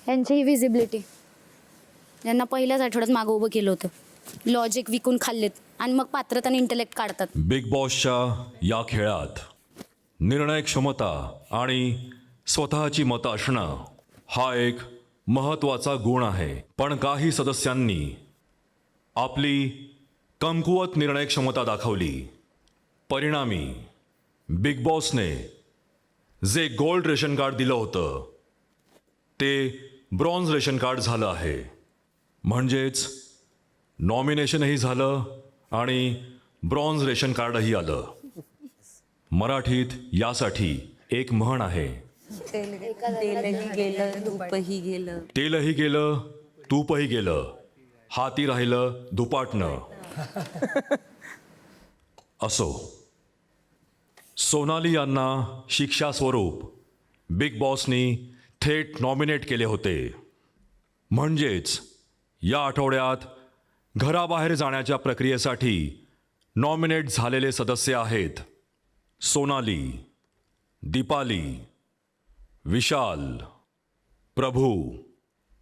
ह्यांची ही विजिबिलिटी, यांना पहिल्याच आठवड्यात मागं उभं केलं होतं. लॉजिक विकून खाल्लेत आणि मग पात्रता आणि इंटेलेक्ट काढतात. बिग बॉसच्या या खेळात निर्णय क्षमता आणि स्वतःची मतं असणं हा एक महत्त्वाचा गुण आहे. पण काही सदस्यांनी आपली कमकुवत निर्णय क्षमता दाखवली. परिणामी बिग बॉसने जे गोल्ड रेशन कार्ड दिलं होतं ते ब्रॉन्झ रेशन कार्ड झालं आहे. म्हणजेच नॉमिनेशनही झालं आणि ब्रॉन्झ रेशन कार्डही आलं. मराठीत यासाठी एक म्हण आहे, तेलही गेलं तूपही गेलं. हाती राहिलं धुपाटणं. असो, सोनाली यांना शिक्षा स्वरूप बिग बॉसनी थेट नॉमिनेट केले होते. म्हणजेच या आठवड्यात घराबाहेर जाण्याच्या प्रक्रियेसाठी नॉमिनेट झालेले सदस्य आहेत सोनाली, दीपाली, विशाल, प्रभू,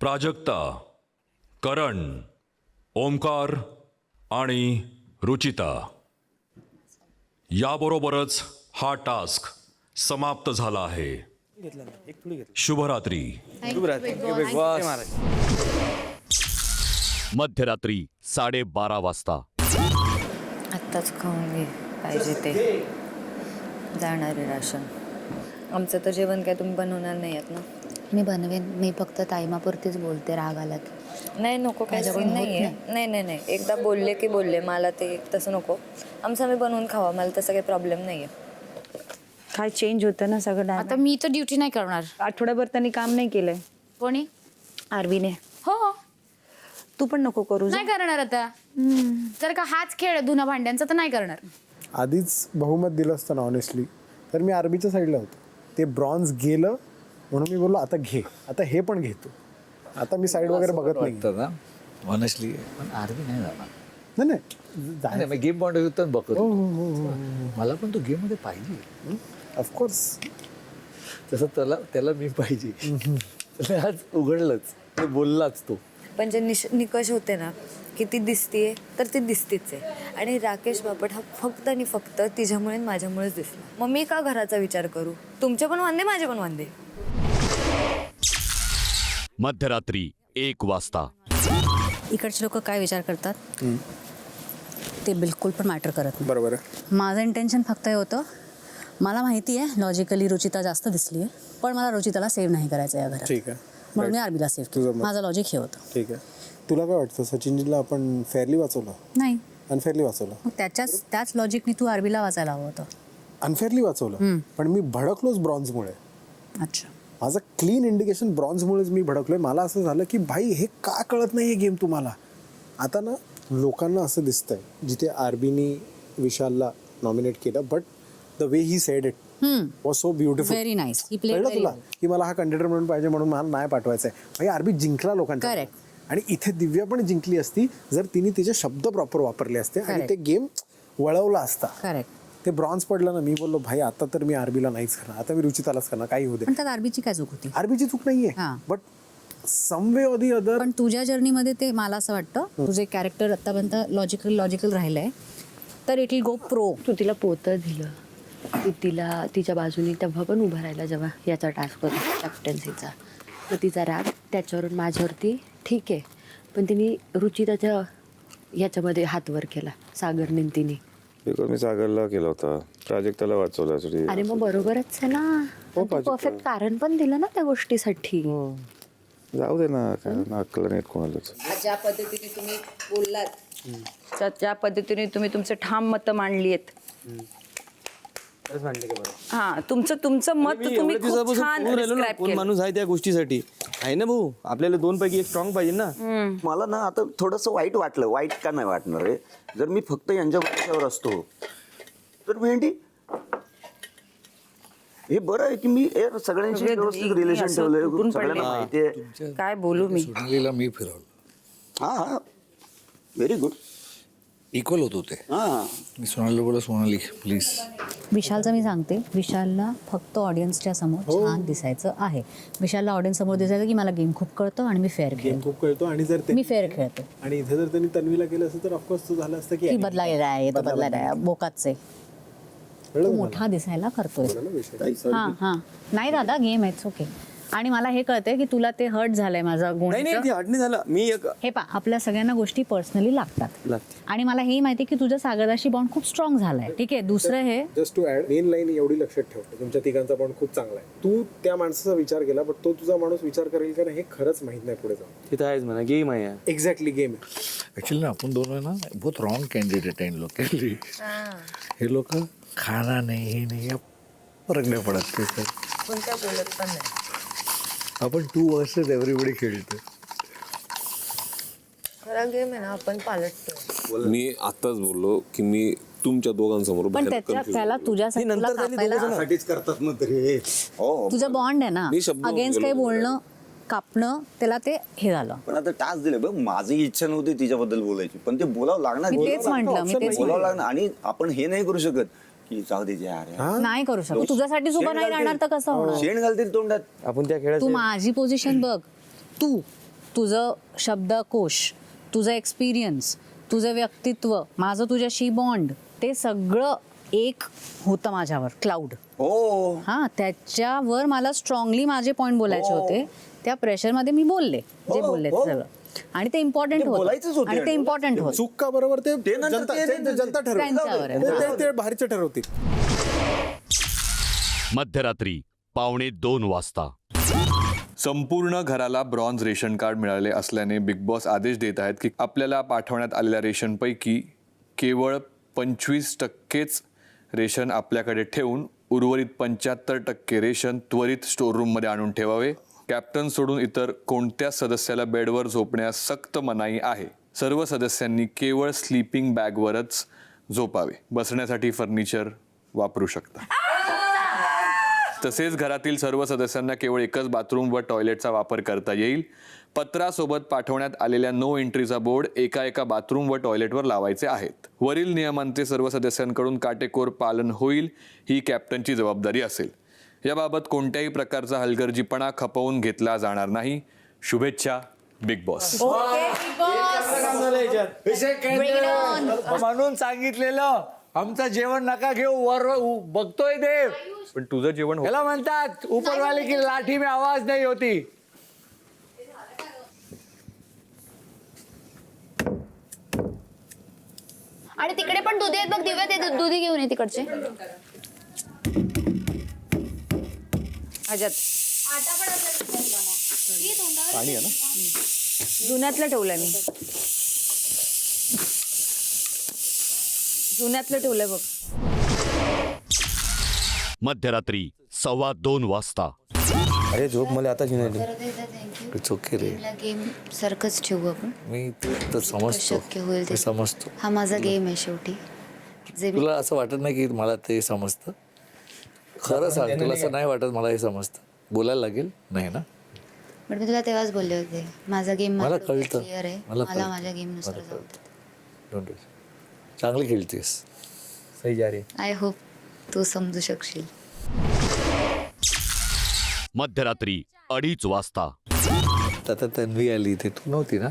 प्राजक्ता, करण, ओमकार आणि रुचिता. याबरोबरच हा टास्क समाप्त झाला आहे. शुभरात्री. मध्यरात्री 12:30 वाजता. आत्ताच खाऊन घे पाहिजे ते जाणारे राशन. आमचं तर जेवण काय तुम्ही बनवणार नाही आहेत ना? मी बनवेन, मी फक्त टायमापुरतीच बोलते, राग आला की. नाही नको, काय माझ्याकडून सीन होत नाही आहे. नाही नाही नाही, एकदा बोलले की बोलले, मला ते तसं नको. आमचं आम्ही बनवून खावा, मला तसं काही प्रॉब्लेम नाही आहे. काय चेंज होतं ना सगळं. आता मी तर ड्युटी नाही करणार. आठवड्याभर त्यांनी काम नाही केलंय. कोणी? आरवीने. हो, तू पण नको करू. नाही करणार आता. जर का हाच खेळ आहे धुणं भांड्यांचा तर नाही करणार. आधीच बहुमत दिलं असतं ना ऑनेस्टली, तर मी आरबीच्या साईडला होतो. ते ब्रॉन्झ गेलं म्हणून मी बोललो आता घे, आता हे पण घेतो. आता मी साईड वगैरे बघत नाही. ऑनेस्टली पण आरबी नाही जाणार. नाही नाही गेम पॉईंट ऑफ व्ह्यू बघतो. मला पण तो गेम मध्ये पाहिजे ऑफकोर्स. तसं त्याला मी पाहिजे. आज उघडलंच, ते बोललाच तो. पण जे निकष होते ना की ती दिसतीये तर ती दिसतीच आहे. आणि राकेश बापट हा फक्त आणि फक्त तिच्यामुळे आणि माझ्यामुळेच दिसला. मग मी का घराचा विचार करू? तुमचे पण वांदे, माझे पण वांदे. मध्यरात्री 1 वाजता. इकडचे लोक काय विचार करतात ते बिलकुल पण मॅटर करत नाही. बरोबर आहे. माझं इंटेन्शन फक्त हे होतं, मला माहिती आहे लॉजिकली रुचिता जास्त दिसली आहे, पण मला रुचिताला सेव्ह नाही करायचं या घरात. ठीक आहे, म्हणून मी आरबीला सेव्ह केलं. माझं लॉजिक हे होतं. ठीक आहे. तुला काय वाटतं सचिनजीला आपण फेअरली वाचवलं, नाही, अनफेअरली वाचवलं? मग त्याच लॉजिकनी तू आरबीला वाचायला हवं होतं. अनफेअरली वाचवलं, पण मी भडकलोच ब्रॉन्झमुळे. अच्छा, माझं क्लीन इंडिकेशन ब्रॉन्झमुळेच मी भडकलोय. मला असं झालं की भाई हे का कळत नाही हे गेम तुम्हाला. आता ना लोकांना असं दिसतंय जिथे आरबीनी विशालला नॉमिनेट केलं, but the way he said it was so beautiful. Very nice. He play कळलं तुला की मला हा कंटेंटर म्हणून पाहिजे म्हणून मला नाही पाठवायचं आहे. भाई आरबी जिंकला लोकांच्या. Correct. आणि इथे दिव्या पण जिंकली असती जर तिने तिचे शब्द प्रॉपर वापरले असते आणि Correct. ते गेम वळवला असता. करेक्ट. ते ब्रॉन्झ पडलं ना, मी बोललो भाई आता तर मी आरबीला नाहीच करणार, आता मी रुचितालाच करणार, काही होऊ दे. पण त्यात आरबीची काय चूक होती? आरबीची चूक नाहीये, हां. But some way or the other. पण तुझ्या जर्नीमध्ये ते मला असं वाटतं तुझे कॅरेक्टर आतापर्यंत लॉजिकल राहिलंय, तर इट विल गो प्रो. तू तिला पोतं दिलं, तू तिला तिच्या बाजूने तेव्हा पण उभं राहिला जेव्हा याचा टास्क होता कॅप्टन्सीचा. तर तिचा राग त्याच्यावरून माझ्यावरती ठीक आहे, पण तिने रुचिताच्या याच्यामध्ये हात वर केला सागरने तिने. बिकॉज मी सागरला केला होता, प्राजक्ताला वाचवला. अरे मग बरोबरच आहे ना. परफेक्ट कारण पण दिलं ना त्या गोष्टीसाठी. जाऊ दे ना, काय अक्कल नाहीत कोणालाच. ज्या पद्धतीने तुम्ही बोललात, ज्या पद्धतीने तुम्ही तुमचे ठाम मतं मांडली आहेत. हा, तुमचं मत तुम्ही खूप छान describe केलं. माणूस आहे त्या गोष्टीसाठी आहे ना भाऊ. आपल्याला 2 पैकी 1 स्ट्रॉंग पाहिजे ना. मला ना आता थोडंसं वाईट वाटलं. वाईट का नाही वाटणार आहे, जर मी फक्त यांच्या भरोश्यावर असतो तर भेंडी हे बरं आहे की मी सगळ्यांशी व्यवस्थित रिलेशन ठेवलंय, सगळ्यांना माहिती आहे. काय बोलू मी. सोनालीला मी फिरवलं. हा, व्हेरी गुड. इक्वल होत होते. मी सोनालीला बोला, सोनाली प्लीज. विशालचं मी सांगते, विशालला फक्त ऑडियन्सच्या समोर छान दिसायचं आहे. विशालला ऑडियन्स समोर दिसायचं की मला गेम खूप कळतो आणि मी फेअर गेम खेळतो. खूप कळतो. आणि जर मी फेअर खेळतो. आणि इथे जर त्यांनी तन्वीला केलं असतं तर ऑफकोर्स तो झालं असतं की की बदलायला आहे, तो बदलायला आहे, बोकाचे तो मोठा दिसायला करतोय. हां हां, नाही दादा, गेम आहे, ओके. आणि मला हे कळतंय की तुला ते हर्ट झालंय माझा गुण. नाही नाही, हट नाही झालं. मी एक हे पा, आपल्या सगळ्यांना गोष्टी पर्सनली लागतात. आणि मला हे माहिती की तुझा सागरदाशी बॉन्ड खूप स्ट्रॉंग झालाय. ठीक आहे. दुसरं हे just to add, main line एवढी लक्षात ठेव, तुमच्या तिघांचा पण खूप चांगला आहे. तू त्या माणसाचा विचार केला, पण तो तुझा माणूस विचार करेल का हे खरंच माहित नाही पुढे जाऊन. तिथं आहेच म्हणा, गेम आहे. एक्झॅक्टली गेम आहे. ॲक्च्युली ना आपण दोन ना बहुत रॉंग कॅन्डिडेट आहे लोकली. हे लोक खाना नाही, हे नाही, फरक नाही पडत ते. सर पण काय बोलत पण नाही. आपण 2 वर्षच एव्हरीबडी खेळतो. खरा गेम आहे ना, आपण पालटतोय. मी आताच बोललो की मी तुमच्या दोघांसमोर पण बाहेर त्याच्या confuse त्याला होतो. तुझ्यासाठी तुला कापायला साठीच करतात मग तरी हो तुझं बॉन्ड आहे ना मी शब्द अगेन्स्ट काही गेलो. बोलणं कापणं त्याला ते हे झालं. पण आता टास्क दिले बघ, माझी इच्छा नव्हती तिच्याबद्दल बोलायची, पण ते बोलावं लागणार. मी तेच म्हटलं, मी तेच बोलावं म्हटलं. लागणार. आणि आपण हे नाही करू शकत की जाऊ दे यार, नाही करू शकत. तुझ्यासाठी उभं नाही राहणार तर कसं होणार? शेण घालतील तोंडात. आपण त्या खेळात तू माझी पोझिशन बघ. तुझं शब्दकोश, तुझं एक्सपिरियन्स, तुझं व्यक्तित्व, माझं तुझ्याशी बॉन्ड, ते सगळं एक होतं माझ्यावर क्लाउड. हो हा, त्याच्यावर मला स्ट्रॉंगली माझे पॉईंट बोलायचे होते. त्या प्रेशरमध्ये मी बोलले जे बोलले ते सगळं. आणि ते इम्पॉर्टंट बोलायचंच होतं. होतं. आणि ते इम्पॉर्टंट होतं. चूक का बरोबर ते नंतर जनता ते- ते जनता त्यांच्यावर आहे. ठरवतील. ते बाहेरचे ठरवतील. मध्यरात्री 1:45 वाजता. संपूर्ण घराला ब्रॉन्झ रेशन कार्ड मिळाले असल्याने बिग बॉस आदेश देत आहेत की आपल्याला पाठवण्यात आलेल्या रेशनपैकी केवळ 25%च रेशन आपल्याकडे ठेवून उर्वरित 75% रेशन त्वरित स्टोर रूममध्ये आणून ठेवावे. कॅप्टन सोडून इतर कोणत्या सदस्याला बेडवर झोपण्यास सक्त मनाई आहे. सर्व सदस्यांनी केवळ स्लीपिंग बॅगवरच झोपावे. बसण्यासाठी फर्निचर वापरू शकता. तसेच घरातील सर्व सदस्यांना केवळ एकच बाथरूम व टॉयलेटचा वापर करता येईल. पत्रासोबत पाठवण्यात आलेल्या नो एंट्रीचा बोर्ड एका बाथरूम व टॉयलेटवर लावायचे आहेत. वरील नियमांचे सर्व सदस्यांकडून काटेकोर पालन होईल, ही कॅप्टनची जबाबदारी असेल. याबाबत कोणत्याही प्रकारचा हलगर्जीपणा खपवून घेतला जाणार नाही. शुभेच्छा बिग बॉस. म्हणून सांगितलेलं आमचं जेवण नका घेऊ, वर बघतोय देव. पण तुझं जेवण याला म्हणतात ऊपरवाले की लाठी में आवाज नाही होती. आणि तिकडे पण दुधी आहेत बघ दिव्या, ते दुधी घेऊन ये तिकडचे. अजत पाणी आहे ना. जुन्यातलं ठेवलंय मी. जुन्यातलं ठेवलंय बघ. मध्यरात्री 2:15 वाजता. अरे झोप मला आता इट्स ओके रे. गेम सारखंच ठेवू आपण. मी तर समजतो, शक्य होईल ते. मी समजतो. हा माझा गेम आहे शेवटी. जे मी तुला असं वाटत नाही की मला ते समजतं? खरं सांग, तुला असं नाही वाटत मला हे समजतं? बोलायला लागेल नाही ना? पण मी तुला तेव्हाच बोलले होते माझा गेम मला कळतं. क्लिअर आहे. मला मला कळतं. माझ्या गेम नुसार जाऊ दे. Don't worry. चांगली खेळतेस. सही जा रे. आय होप तू समजू शकशील. मध्यरात्री 2:30 वाजता. आता तन्वी आली इथे, तू नव्हती ना?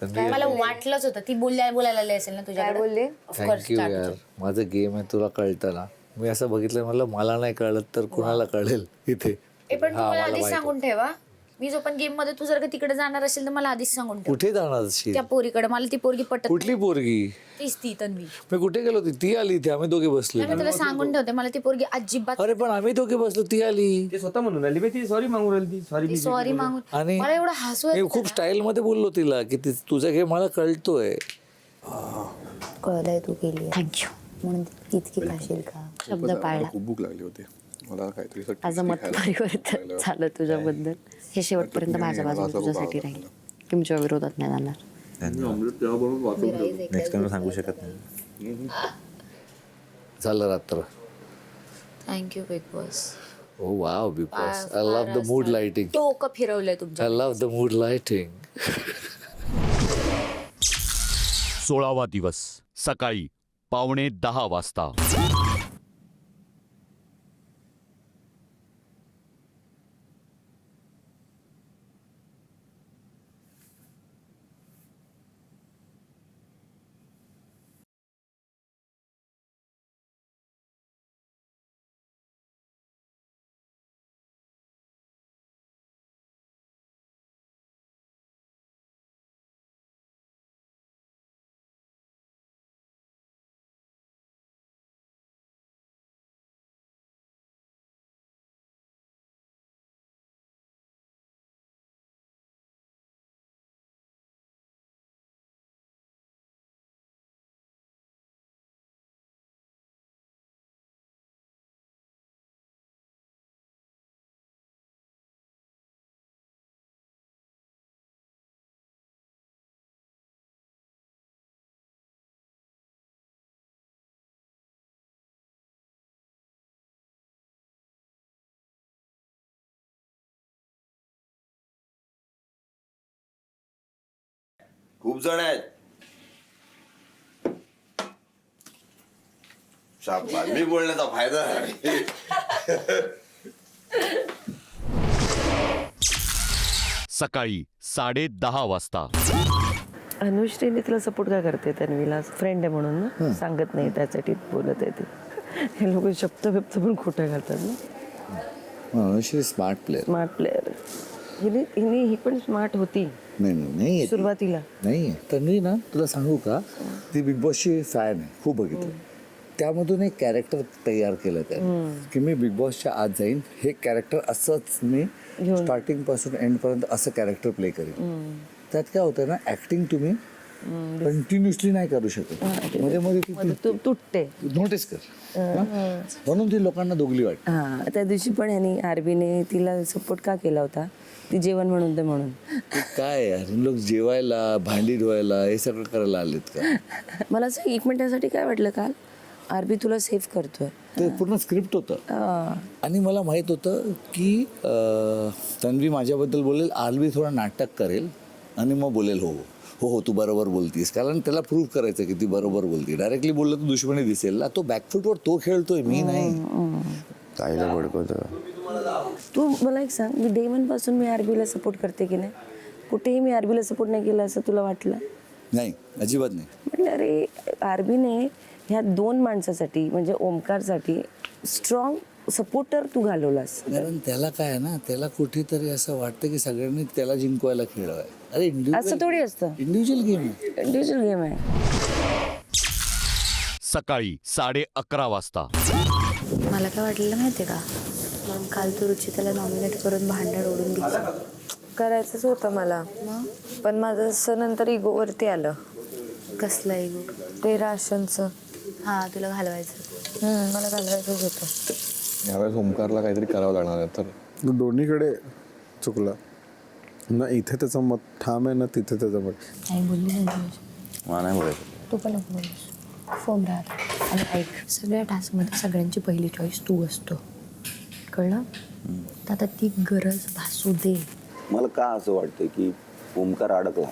तन्वी मला वाटलंच होतं ती बोलायला आली असेल ना तुझ्याकडे. काय बोलले? थँक्यू यार. माझं गेम आहे, तुला कळतं ना. मी असं बघितलं, म्हणलं मला नाही कळत तर कुणाला कळेल इथे. पण हा, मला मला आधीच माहिती. सांगून ठेवा. मी जो पण गेम मध्ये तू जर का तिकडे जाणार असेल तर मला आधीच सांगून ठेव. कुठे जाणार असेल? त्या पोरीकडे मला ती पोरगी पटत कुठली पोरगी? तीच ती तन्वी. मी कुठे गेलो होती? ती आली इथे, आम्ही दोघे बसलो. मी तुला सांगून ठेवते मला ती पोरगी अजिबात. अरे पण आम्ही दोघे बसलो, ती आली. ते स्वतः म्हणून आली ती सॉरी मागून राहिली ती सॉरी. सॉरी मागून आणि मला एवढं हसू मी येतं खूप ना. स्टाईल मध्ये बोललो तिला की तुझा गेम मला कळतोय. कळलंय तू केली. थँक्यू. म्हणून इतकी खाशील का? शब्द पाळला. खूप भूक लागली होती मला. काहीतरी असं माझं मत tasty खायला परिवर्तन खायला. झालं तुझ्याबद्दल. हे शेवटपर्यंत माझ्या बाजूने तुझ्यासाठी राहील. तुमच्या विरोधात नाही जाणार. मी ऑमलेट तेव्हाबरोबर वाचून ठेवलं. नेक्स्ट टाइम सांगू शकत नाही. झालं रात्र. Thank you Bigg Boss. Oh wow, because I love the mood lighting. डोकं फिरवलंय तुमच्या. I love the mood lighting. 16वा दिवस सकाळी 9:45 वाजता. खूप जण आहेत. शाबास, मी बोलण्याचा फायदा झाला. सकाळी 10:30 वाजता. अनुश्रीने तुला सपोर्ट का करते तन्वीला? फ्रेंड आहे म्हणून ना, सांगत नाही त्यासाठी बोलत आहे ती. हे लोक शब्द बिब्द पण खोटं घालतात ना. Anushree smart player. Smart player. हिने ही पण स्मार्ट होती नाही सुरुवातीला. नाही तन्वी ना, तुला सांगू का, ती बिग बॉसची फॅन आहे, खूप बघितलं. त्यामधून एक कॅरेक्टर तयार केलं त्याने की मी बिग बॉसच्या आत जाईन, हे कॅरेक्टर असंच मी स्टार्टिंग पासून एंड पर्यंत असं कॅरेक्टर प्ले करेन. त्यात काय होतं ना, ऍक्टिंग तुम्ही कंटिन्युअसली नाही करू शकत, मध्ये मध्ये तू तुटते. नोटीस कर. म्हणून ती लोकांना दोगली वाटते. हा, त्या दिवशी पण ह्यानी आरबीने तिला सपोर्ट का केला होता? ती जेवण म्हणून ते म्हणून. ते काय यार, लोक जेवायला, भांडी धुवायला हे सगळं करायला आलेत का? मला असं 1 मिनिटासाठी काय वाटलं काल, आरबी तुला सेव्ह करतोय. ते पूर्ण स्क्रिप्ट होतं. आणि मला माहित होतं की तन्वी माझ्याबद्दल बोलेल, आरबी थोडं नाटक करेल आणि मग बोलेल हो हो हो तू बरोबर बोलतीस, कारण त्याला प्रूव्ह करायचं की ती बरोबर बोलते. डायरेक्टली बोललं तर दुश्मनी दिसेल ना. तो बॅकफुटवर तो खेळतोय, मी नाही. ताईला भडकवतं. तू मला एक सांग, मी डे 1 पासून मी आरबीला सपोर्ट करते की नाही? कुठेही मी आरबीला सपोर्ट नाही केला असं तुला वाटलं? नाही, अजिबात नाही. म्हटलं अरे, आरबीने ह्या 2 माणसासाठी म्हणजे ओमकारसाठी स्ट्रॉंग सपोर्टर तू घालवलास. कारण त्याला काय आहे ना, त्याला कुठेतरी असं वाटतं की सगळ्यांनी त्याला जिंकवायला खेळवाय. अरे असं थोडी असतं. इंडिव्हिज्युअल गेम आहे. इंडिव्हिज्युअल गेम आहे. सकाळी 11:30 वाजता. मला काय वाटलेलं माहिती का, काल तू रुचिताला नॉमिनेट करून भांडण ओढून दिलं. करायचंच होतं मला, पण माझं असं नंतर इगोवरती आलं. कसलं इगो? ते राशनचं. हां, तुला घालवायचं. मला घालवायचंच होतं. यावेळेस ओमकारला काहीतरी करावं लागणार आहे. तर दोन्हीकडे चुकला ना. इथे त्याचं मत ठाम आहे ना, तिथे त्याचं मत. नाही बोलली नाही. मला नाही बोलायचं. तू पण नको बोलूस. फोन राहतो. आणि ऐक, सगळ्या टास्कमध्ये सगळ्यांची पहिली चॉईस तू असतो, कळलं? तर आता ती गरज भासू दे. मला का असं वाटतं की ओमकार अडकलाय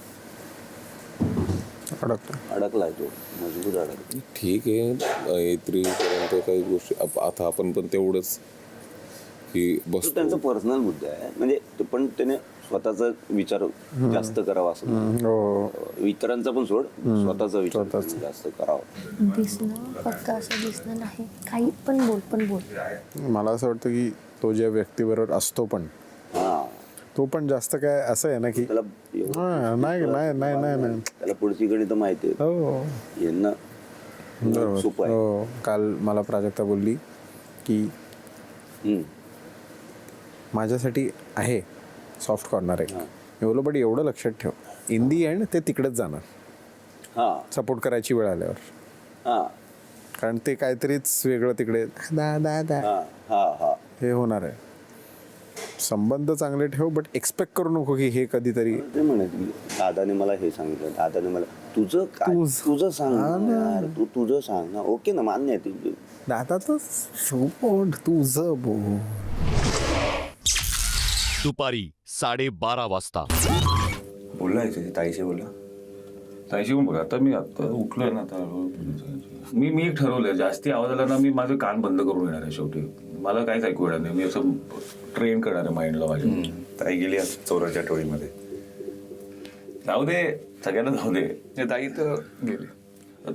तो, मजबूत अडकला. ठीक आहे, पर्यंत काही गोष्टी आता आपण पण तेवढंच की तो त्यांचा पर्सनल मुद्दा आहे, म्हणजे पण त्याने स्वतःचा विचार जास्त करावा असं. इतरांचा पण सोड, स्वतःचा विचार जास्त करावा. दिसणं फक्त असं दिसणं नाही, काही पण बोल. मला असं वाटतं की तो ज्या व्यक्तीबरोबर असतो पण तो पण जास्त काय असं आहे ना की नाही नाही नाही नाही त्याला पुढची गणित माहिती आहे. हो यांना सोपं आहे. हो, काल मला प्राजक्ता बोलली की माझ्यासाठी आहे सॉफ्ट कॉर्नर आहे. मी बोललो बट एवढं लक्षात ठेव, इन दी एंड ते तिकडेच जाणार सपोर्ट करायची वेळ आल्यावर. कारण ते काहीतरीच वेगळं तिकडे हे होणार आहे. संबंध चांगले ठेव, बट एक्सपेक्ट करू नको की हे कधीतरी. ते म्हणत दादाने मला हे सांगितलं, दादाने मला तुझं सांग यार, तू तुझं सांग ना. ओके ना, मान्य आहे तुझं. दादाचं सपोर्ट तुझं बोल. दुपारी 12:30 वाजता. बोलला ताईशी बोलला. ताईशी पण बोला. आता मी उठलोय ना, आता मी एक ठरवलंय, जास्ती आवाज आला ना मी माझे कान बंद करून येणार आहे. शेवटी मला काहीच ऐकू येणार नाही. मी असं ट्रेन करणार आहे माइंडला माझ्या. ताई गेली आज चोराच्या टोळीमध्ये. जाऊ दे, सगळ्यांना जाऊ दे. ताई तर गेली.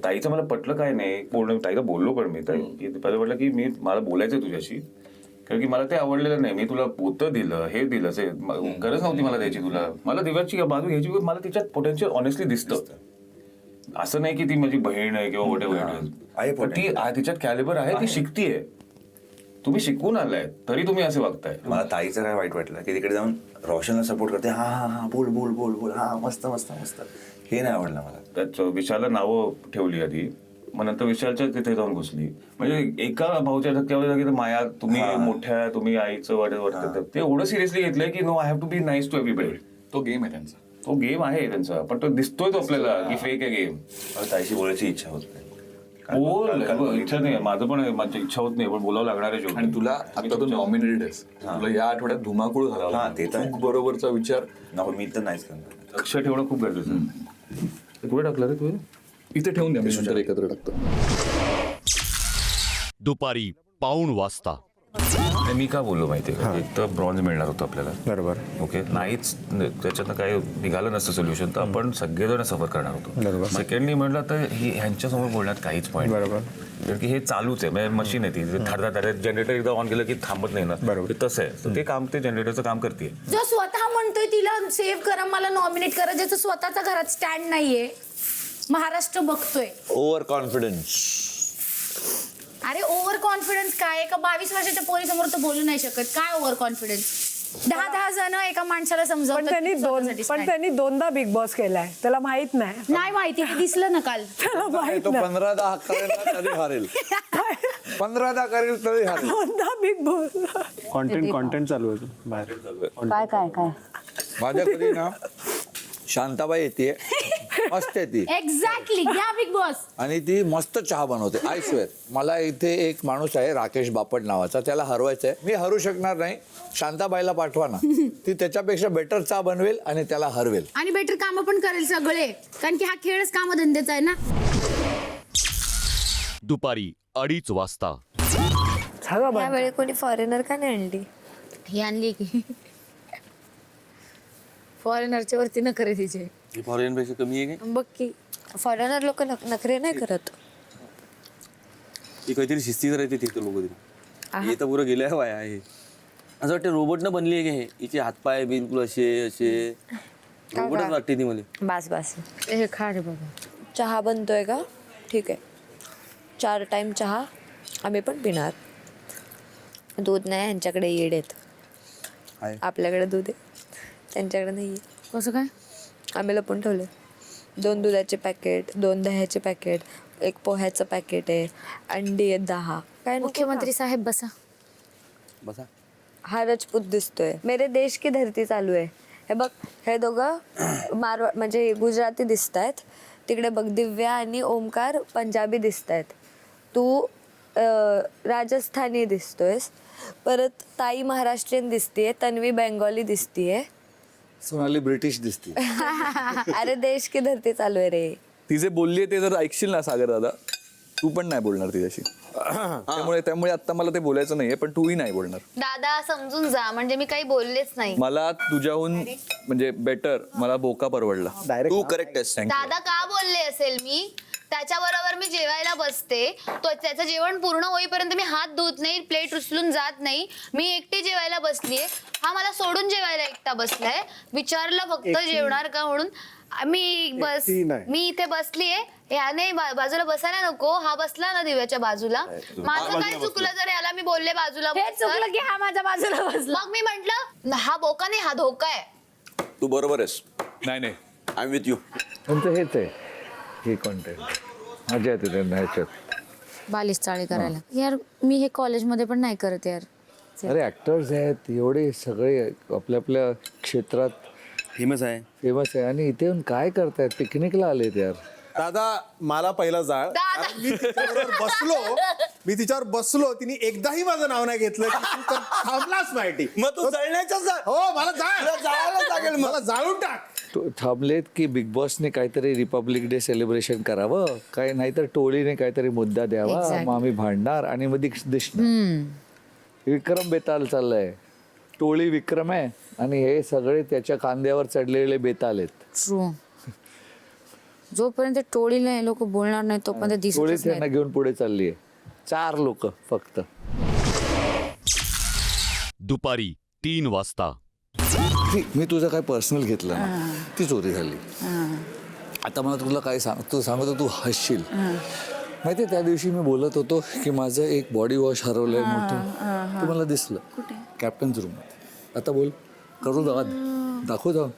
ताईचं मला पटलं काय नाही, पूर्ण ताईला बोललो पण मी. ताई पहिलं म्हटलं की मला बोलायचं तुझ्याशी, कारण की मला ते आवडलेलं नाही. मी तुला पोतं दिलं, हे दिलं, गरज नव्हती मला द्यायची तुला. मला दिव्याची बाजू घ्यायची, मला तिच्यात पोटेन्शियल ऑनेस्टली दिसतं. असं नाही की ती माझी बहीण आहे किंवा मोठे बहीण आहे, पण ती तिच्यात कॅलिबर आहे, ती शिकतीये. तुम्ही शिकून आलाय तरी तुम्ही असे वागताय. मला ताईचं काय वाईट वाटलं की तिकडे जाऊन रोशनला सपोर्ट करते. हा बोल बोल बोल बोल, हा मस्त मस्त मस्त, हे नाही आवडलं मला. त्यात विशालला नावं ठेवली आधी, मग नंतर विशालच्या तिथे जाऊन घुसली. म्हणजे एका भाऊच्या धक्क्यावर माया तुम्ही मोठ्या, तुम्ही आईचं वाटतं, ते एवढं सिरियसली घेतलंय की no, I have to be nice to everybody. तो गेम आहे त्यांचा, तो गेम आहे त्यांचा, पण तो दिसतोय तो आपल्याला की फेक आहे गेम. ताईशी बोलायची इच्छा होत नाही. बोल, इच्छा नाही, माझं पण माझी इच्छा होत नाही, पण बोलावं लागणार आहे. आणि तुला आता तू नॉमिनेटेड आहेस, तुला या आठवड्यात धुमाकूळ झाला. ते तर बरोबरचा विचार मी तर नाहीच करणार. लक्ष ठेवणं खूप गरजेचं आहे. कुठे टाकलं रे तू? इथे ठेवून द्या, मी नंतर एकत्र टाकतो. दुपारी 1:15 वाजता. मी का बोललो माहिती आहे, एक तर ब्रॉन्झ मिळणार होतं आपल्याला, बरोबर. ओके, नाहीच त्याच्यातनं काही निघालं नसतं सोल्युशन, तर आपण सगळेजण सफर करणार होतो. सेकंडली म्हटलं तर ह्यांच्यासमोर बोलण्यात काहीच पॉईंट, बरोबर, कारण की हे चालूच आहे, म्हणजे मशीन आहे ती, थरदा जनरेटर एकदा ऑन केलं की थांबत नाही ना, बरोबर, तसं आहे. तर ते काम, ते जनरेटरचं काम करते. जो स्वतः म्हणतोय तिला सेव्ह करा, मला नॉमिनेट करा, ज्याचं स्वतःच्या घरात स्टँड नाहीये, महाराष्ट्र बघतोय. Over confidence. अरे ओव्हर कॉन्फिडन्स काय? एका 22 वर्षाच्या पोरीसमोर तर बोलू नाही शकत. काय ओव्हर कॉन्फिडन्स? 10 जण एका माणसाला समजावतात. पण त्यांनी 2दा बिग बॉस केलाय, त्याला माहित नाही. नाही माहिती, हे दिसलं ना काल. त्याला माहित तो नाही. 15-10 करेल तरी हारेल. 15-10 करेल तरी हारेल. 2दा बिग बॉस. कॉन्टेंट चालू आहे बाहेर. काय काय काय माझ्या घरी ना शांताबाई येते, मस्त येते एक्झॅक्टली, घ्या बिग बॉस. आणि ती मस्त चहा बनवते. I swear. मला इथे एक माणूस आहे राकेश बापट नावाचा, त्याला हरवायचं आहे. मी हरू शकणार नाही, शांताबाईला पाठवा ना, ती त्याच्यापेक्षा बेटर चहा बनवेल आणि त्याला हरवेल. आणि बेटर कामं पण करेल सगळे, कारण की हा खेळच कामधंद्याचा आहे ना. दुपारी 2:30 वाजता. यावेळी कोणी फॉरेनर का नाही आणली? ही आणली की फॉरेनरच्या वरती न करे तिचे. फॉरेनपेक्षा कमी आहे काय? बघ की फॉरेनर लोक नखरे नाही करत. ती काहीतरी शिस्ती करायची तिथे लोक तरी. हे तर पुरं गेलं आहे वाया आहे. असं वाटतं रोबोटनं बनली आहे का हे? हिचे हातपाय बिलकुल असे रोबोटच वाटते ती मला. बास बास. हे खा रे बाबा. चहा बनतोय का? ठीक आहे, 4 टाइम चहा आम्ही पण पिणार. दूध नाही, यांच्याकडे येड आहेत. आपल्याकडे दूध आहे, त्यांच्याकडे नाही आहे. कसं काय? आम्ही लपून ठेवले. 2 दुधाचे पॅकेट, 2 दह्याचे पॅकेट, 1 पोह्याचं पॅकेट आहे, अंडी आहेत 10. काय मुख्यमंत्री साहेब बसा. बसा. हा राजपूत दिसतोय. मेरे देश की धरती चालू आहे. हे बघ, हे दोघं म्हणजे गुजराती दिसत आहेत. तिकडे बघ, दिव्या आणि ओमकार पंजाबी दिसत आहेत. तू राजस्थानी दिसतोयस. परत ताई महाराष्ट्रीयन दिसतीये, तन्वी बेंगॉली दिसतीये, सोनाली ब्रिटिश दिसते. अरे देश की धरती चालू आहे रे. ती जे बोलली ते जर ऐकशील ना सागर दादा, तू पण नाही बोलणार तिच्याशी. त्यामुळे आता मला ते बोलायचं नाहीये, पण तूही नाही बोलणार. दादा समजून जा, म्हणजे मी काही बोललेच नाही. मला तुझ्याहून म्हणजे बेटर मला बोका परवडला. तू करेक्ट आहेस. दादा का बोलले असेल मी? त्याच्याबरोबर मी जेवायला बसते, तो त्याचं जेवण पूर्ण होईपर्यंत मी हात धुत नाही, प्लेट उचलून जात नाही. मी एकटी जेवायला बसलीये, हा मला सोडून जेवायला एकटा बसलाय. विचारलं फक्त जेवणार का म्हणून. मी इथे बसलीये, याने बाजूला बसायला नको, हा बसला ना दिव्याच्या बाजूला. माझं काय चुकलं जर याला मी बोलले बाजूला चुकलं की हा माझ्या बाजूला बसला. मग मी म्हंटल हा बोका नाही, हा धोका आहे. तू बरोबर आहेस. नाही आय एम विथ यू. त्यांचं हेच आहे, हे कॉन्टेंट मजा येते त्यांना ह्याच्यात. बालिश चाळे करायला. यार मी हे कॉलेजमध्ये पण नाही करत यार. अरे ऍक्टर्स आहेत एवढे सगळे, आपल्या आपल्या क्षेत्रात फेमस आहे आणि इथे येऊन काय करतायत? पिकनिकला आलेत यार. दादा मला पहिला जाळ. मी तिच्यावर बसलो, तिने एकदाही माझं नाव नाही घेतलं की तू तर थांबलाच नाही. मग तू जळण्याचाच जा. हो, मला जाळायला लागेल. मला जाळून टाक. थांबलेत की बिग बॉसने काहीतरी रिपब्लिक डे सेलिब्रेशन करावं, काय नाहीतर टोळीने काहीतरी मुद्दा द्यावा, मग आम्ही भांडणार आणि मग दिसणार. विक्रम बेताल चाललाय, टोळी विक्रम आहे आणि हे सगळे त्याच्या खांद्यावर चढलेले बेताल आहेत. ट्रू. जोपर्यंत टोळीला लोक बोलणार नाही तोपर्यंत टोळी दिसतच त्यांना नाही. घेऊन पुढे चालली आहे. 4 लोक फक्त. दुपारी 3 वाजता. मी तुझं काय पर्सनल घेतलं ना, ती चोरी झाली. आता मला तुला काय तू सांगतो, तू हसशील. माहिती त्या दिवशी मी बोलत होतो की माझं एक बॉडी वॉश हरवलंय मोठं, तू मला दिसलं कॅप्टन्स रूम. आता बोल, करू दाखवू जाऊन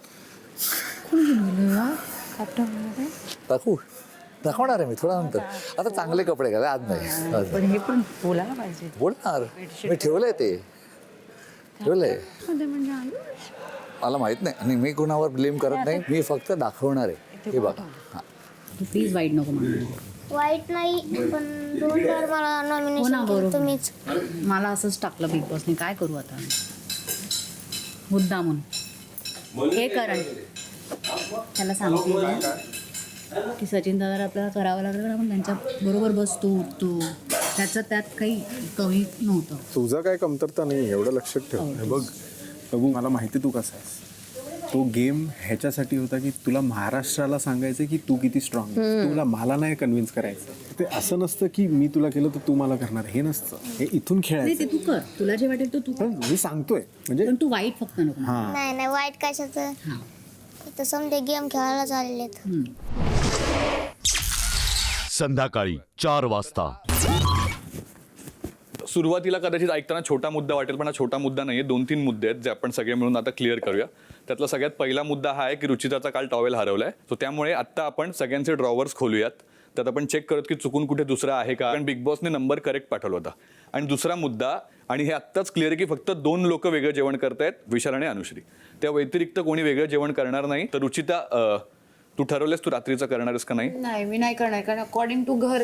दाखवणार आहे मी थोडा नंतर. आता चांगले कपडे घाला, आज नाही. पण हे पण बोलायला पाहिजे. बोलणार, मी ठेवलंय ते, ठेवलंय. मला माहित नाही आणि मी कोणावर ब्लेम करत नाही, मी फक्त दाखवणार आहे. हे बघा. प्लीज वाईट नको म्हणू. वाईट नाही, पण 2 बार मला नॉमिनेशन केलं तुम्हीच. मला असंच टाकलं बिग बॉसने, काय करू आता? मुद्दा म्हणून हे करण त्याला सांगते की सचिन दादाला आपल्याला करावं लागलं, आपण त्यांच्या बरोबर बसतो उठतो, त्यात काही कमी नव्हतं. तुझं काय कमतरता नाही, एवढं लक्षात ठेव. हे बघ बघू, मला माहिती तू कसा आहेस. तो गेम ह्याच्यासाठी होता की तुला महाराष्ट्राला सांगायचं की तू किती स्ट्रॉंग आहेस. तुला मला नाही कन्व्हिन्स करायचं. ते असं नसतं की मी तुला केलं तर तू मला करणार, हे नसतं. हे इथून खेळायचं. तू कर, तुला जे वाटेल तो तू कर. मी सांगतोय म्हणजे पण तू वाईट फक्त नको. हां, नाही वाईट कशाचं, इथं समजे गेम खेळायला चाललेत. संध्याकाळी 4 वाजता. सुरुवातीला कदाचित ऐकताना छोटा मुद्दा वाटेल, पण हा छोटा मुद्दा नाही आहे. 2-3 मुद्दे आहेत जे आपण सगळे मिळून आता क्लिअर करूया. त्यातला सगळ्यात पहिला मुद्दा हा आहे की रुचिताचा काल टॉवेल हरवलाय. सो त्यामुळे आत्ता आपण सगळ्यांचे ड्रॉवर्स खोलूयात. त्यात आपण चेक करत की चुकून कुठे दुसरा आहे का, कारण बिग बॉसने नंबर करेक्ट पाठवला होता. आणि दुसरा मुद्दा, आणि हे आत्ताच क्लिअर आहे की फक्त 2 लोक वेगळं जेवण करतायत, विशाल आणि अनुश्री. त्या व्यतिरिक्त कोणी वेगळं जेवण करणार नाही. तर रुचिता, तू ठरवलेस तू रात्रीचं करणारस का नाही? नाही, मी नाही करणार, कारण अकॉर्डिंग टू घर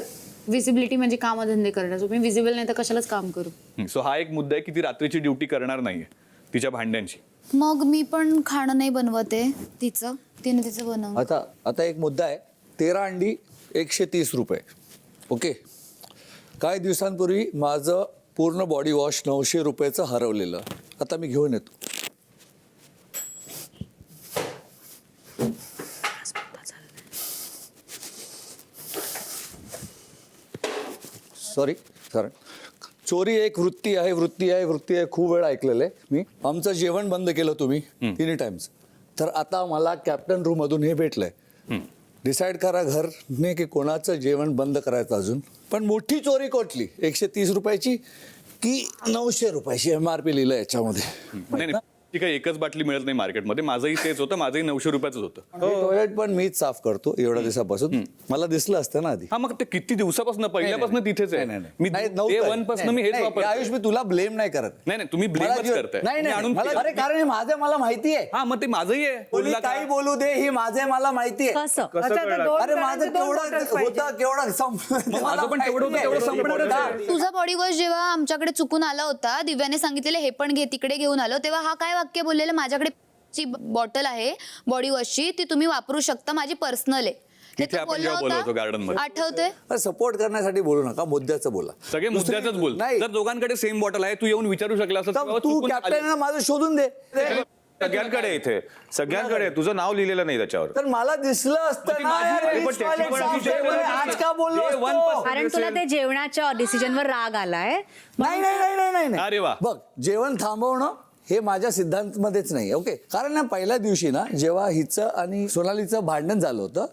विजिबिलिटी म्हणजे कामधंदे करणार. मी विजिबल नाही तर कशालाच काम करू. सो हा एक मुद्दा आहे की ती रात्रीची ड्युटी करणार नाहीये तिच्या भांड्यांची. मग मी पण खाणं नाही बनवते तिचं, तिने तिचं बनव. आता एक मुद्दा आहे. 13 अंडी 130 रुपये. ओके, काही दिवसांपूर्वी माझं पूर्ण बॉडी वॉश 900 रुपयाचं हरवलेलं. आता मी घेऊन येतो. सॉरी सर, चोरी एक वृत्ती आहे खूप वेळ ऐकलेलं आहे मी. आमचं जेवण बंद केलं तुम्ही 3 टाइम्स. तर आता मला कॅप्टन रूम मधून हे भेटलंय. डिसाईड करा घरने की कोणाचं जेवण बंद करायचं अजून. पण मोठी चोरी कुठली, 130 रुपयाची की 900 रुपयाची MRP लिहिलं याच्यामध्ये. नाही, ती काही एकच बाटली मिळत नाही मार्केटमध्ये. माझंही तेच होतं, माझंही 900 रुपयाचंच होतं. टॉयलेट पण मीच साफ करतो एवढ्या दिवसापासून. मला दिसलं असतं ना आधी. हा, मग ते किती दिवसापासून, पहिल्यापासून तिथेच आहे. मी नाही, day नव्हतं. 1 पासून मी हेच नाही, वापरतो. आयुष, मी तुला ब्लेम नाही करत. नाही, तुम्ही ब्लेमच करताय. नाही, मी आणून मला- अरे कारण हे माझं मला माहिती आहे. हा, मग ते माझंही आहे. कोणी काही बोलू दे, ही माझे मला माहिती आहे. कसं? अरे माझं केवढं होतं, केवढं संपलं. माझं पण तेवढं होतं, तेवढं संपणारच आहे. तुझा बॉडी वॉश जेव्हा आमच्याकडे चुकून आला होता, दिव्याने सांगितलेलं हे पण घे, तिकडे घेऊन आलो, तेव्हा हा काय वाक्य बोललेलं, माझ्याकडे ची बॉटल आहे बॉडी वॉशची, ती तुम्ही वापरू शकता, माझी पर्सनल आहे. हे इथे तो आपण बोलला जेव्हा बोललो होता. होतो garden मध्ये. आठवतंय? सपोर्ट करण्यासाठी बोलू नका, मुद्द्याचं बोला. सगळे मुद्द्याचंच बोल. नाही. जर दोघांकडे सेम बॉटल आहे, तू येऊन विचारू शकला असं. तर तू कॅप्टन माझं शोधून दे. सगळ्यांकडे इथे सगळ्यांकडे तुझं नाव लिहिलेलं नाही त्याच्यावर. तर मला दिसलं असतं ना यार, beach toilet साफ केलंय, आज का बोललो असतो? कारण तुला ते जेवणाच्या डिसिजनवर राग आलाय. नाही. अरे वा. बघ, जेवण थांबवणं हे माझ्या सिद्धांतमध्येच नाही. ओके, कारण ना पहिल्या दिवशी ना जेव्हा हिचं आणि सोनालीचं भांडण झालं होतं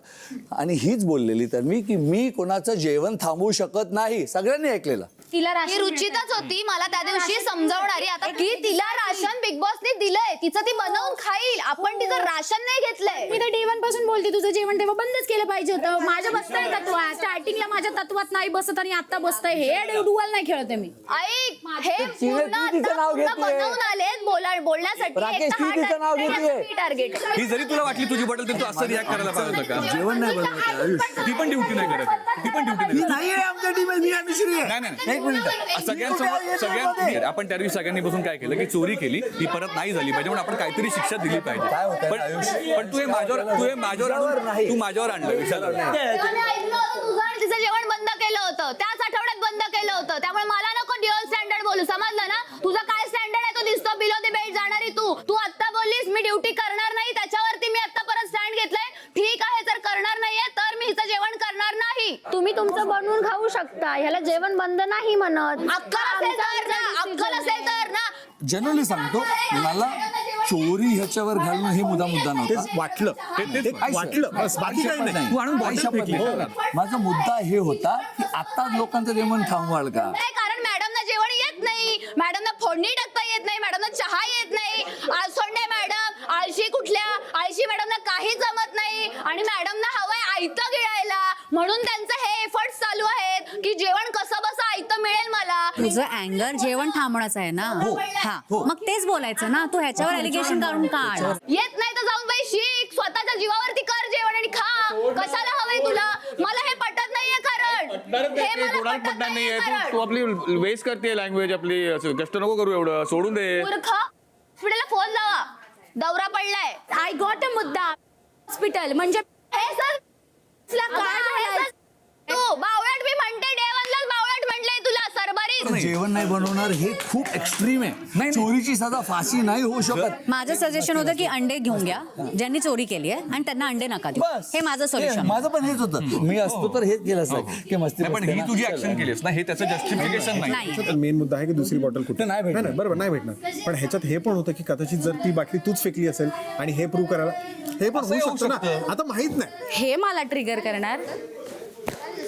आणि हीच बोललेली तर मी कोणाचं जेवण थांबवू शकत नाही, सगळ्यांनी ऐकलेलं. तिला राशी रुचिताच होती मला त्या दिवशी समजावणारी, आता की तिला राशन बिग बॉसने दिलंय, तिचं ती बनवून खाईल, आपण तिचं राशन नाही घेतलंय. मी तर day 1 पासून बोलते तुझं जेवण तेव्हा बंदच केलं पाहिजे होतं. माझ्या बसतंय तत्व, स्टार्टिंगला माझ्या तत्वात नाही बसत आणि आता बसतंय. हे डुअल नाही खेळते मी. ऐक, हे तिने तिचं नाव घेतलंय. बनवून आलेत बोलण्यासाठी. राकेश, ती तिचं नाव घेतलंय. टार्गेट ही जरी तुला वाटली तुझी बॉटल, तर तू असं रिॲक्ट करायला पाहिजे होतं का? जेवण नाही बनवत आयुष. ती पण ड्युटी नाही करत. ती पण ड्युटी नाही आहे आमच्या टीम, मी अनुश्री आहे. नाही. एक मिनिट. सगळ्यांनी आपण त्या दिवशी सगळ्यांनी बसून काय केलं की चोरी केली, ती परत नाही झाली पाहिजे म्हणून आपण काहीतरी शिक्षा दिली पाहिजे. काय होतंय पण आयुष? पण तू हे माझ्यावर आणलं विशाल. तुझं आणि तिचं जेवण बंद केलं होतं, त्याच आठवड्यात बंद केलं होतं. त्यामुळे मला नको ड्युअल स्टँडर्ड बोलू, समजलं ना? तुझा काय स्टँडर्ड आहे तो दिसतो, बिलो द बेल्ट जाणारी तू आता बोललीस मी ड्युटी करणार नाही, त्याच्यावरती मी आता परत स्टँड घेतलंय. ठीक आहे, जर करणार नाहीये तर मी हिचं जेवण करणार नाही. तुम्ही तुमचं बनवून खाऊ शकता, ह्याला जेवण बंद नाही म्हणत. अक्कल असेल तर ना. जनरली सांगतो, मला चोरी ह्याच्यावर घालणं हे मुद्दा नव्हता. वाटलं बस, बाकी काही नाही. तू आणून माझा मुद्दा हे होता की आता लोकांचं जेवण थांबवाल का? नाही, कारण मॅडमना जेवण येत नाही, मॅडमना फोडणी टाकता येत नाही, मॅडमना चहा येत नाही. सोंडे मॅडम आळशी आळशी मॅडमना काही जमत नाही आणि मॅडमना हवंय आयतं गिळायला, म्हणून त्यांचं हे एफर्ट्स चालू आहेत की जेवण कसं बसं आयतं मिळेल मला. तुझं अँगर जेवण थांबवण्याचं आहे ना. हा, मग तेच बोलायचं ना. तू ह्याच्यावर एलिगेशन काढून काढ. येत नाही तर जाऊन बाई शिक, स्वतःच्या जीवावरती कर जेवण आणि खा. कशाला हवंय तुला? मला हे पटत नाहीये, कारण हे मला पटत नाहीये कारण. तू आपली वेस्ट करते लँग्वेज, आपली कष्ट नको करू एवढं, सोडून दे. मूर्ख, हॉस्पिटलला फोन लावा, दौरा पडलाय. आय गॉट अ मुद्दा. हॉस्पिटल म्हणजे हे सर तू बावळट मी म्हणते डेवनलाच बावळट म्हटलंय तुला सरभरीत. जेवण नाही बनवणार हे खूप एक्स्ट्रीम आहे. नाही, चोरीची सजा फाशी नाही होऊ शकत. माझं सजेशन होतं की अंडे घेऊन घ्या ज्यांनी चोरी केली आहे आणि त्यांना अंडे नका देऊ. बस हे माझं सोल्युशन. माझं पण हेच होतं. मी असतो तर हेच केलं असतं की मस्ती नाही, पण ही तुझी ऍक्शन केलीस ना, हे त्याचं जस्टिफिकेशन नाही. नाही मेन मुद्दा आहे की दुसरी बॉटल कुठे नाही भेटणार. नाही, बरोबर नाही भेटणार. पण ह्याच्यात हे पण होतं की कदाचित जर ती बाटली तूच फेकली असेल आणि हे प्रूव्ह करायला हे पण होऊ शकतं ना. आता माहित नाही. हे मला ट्रिगर करणार.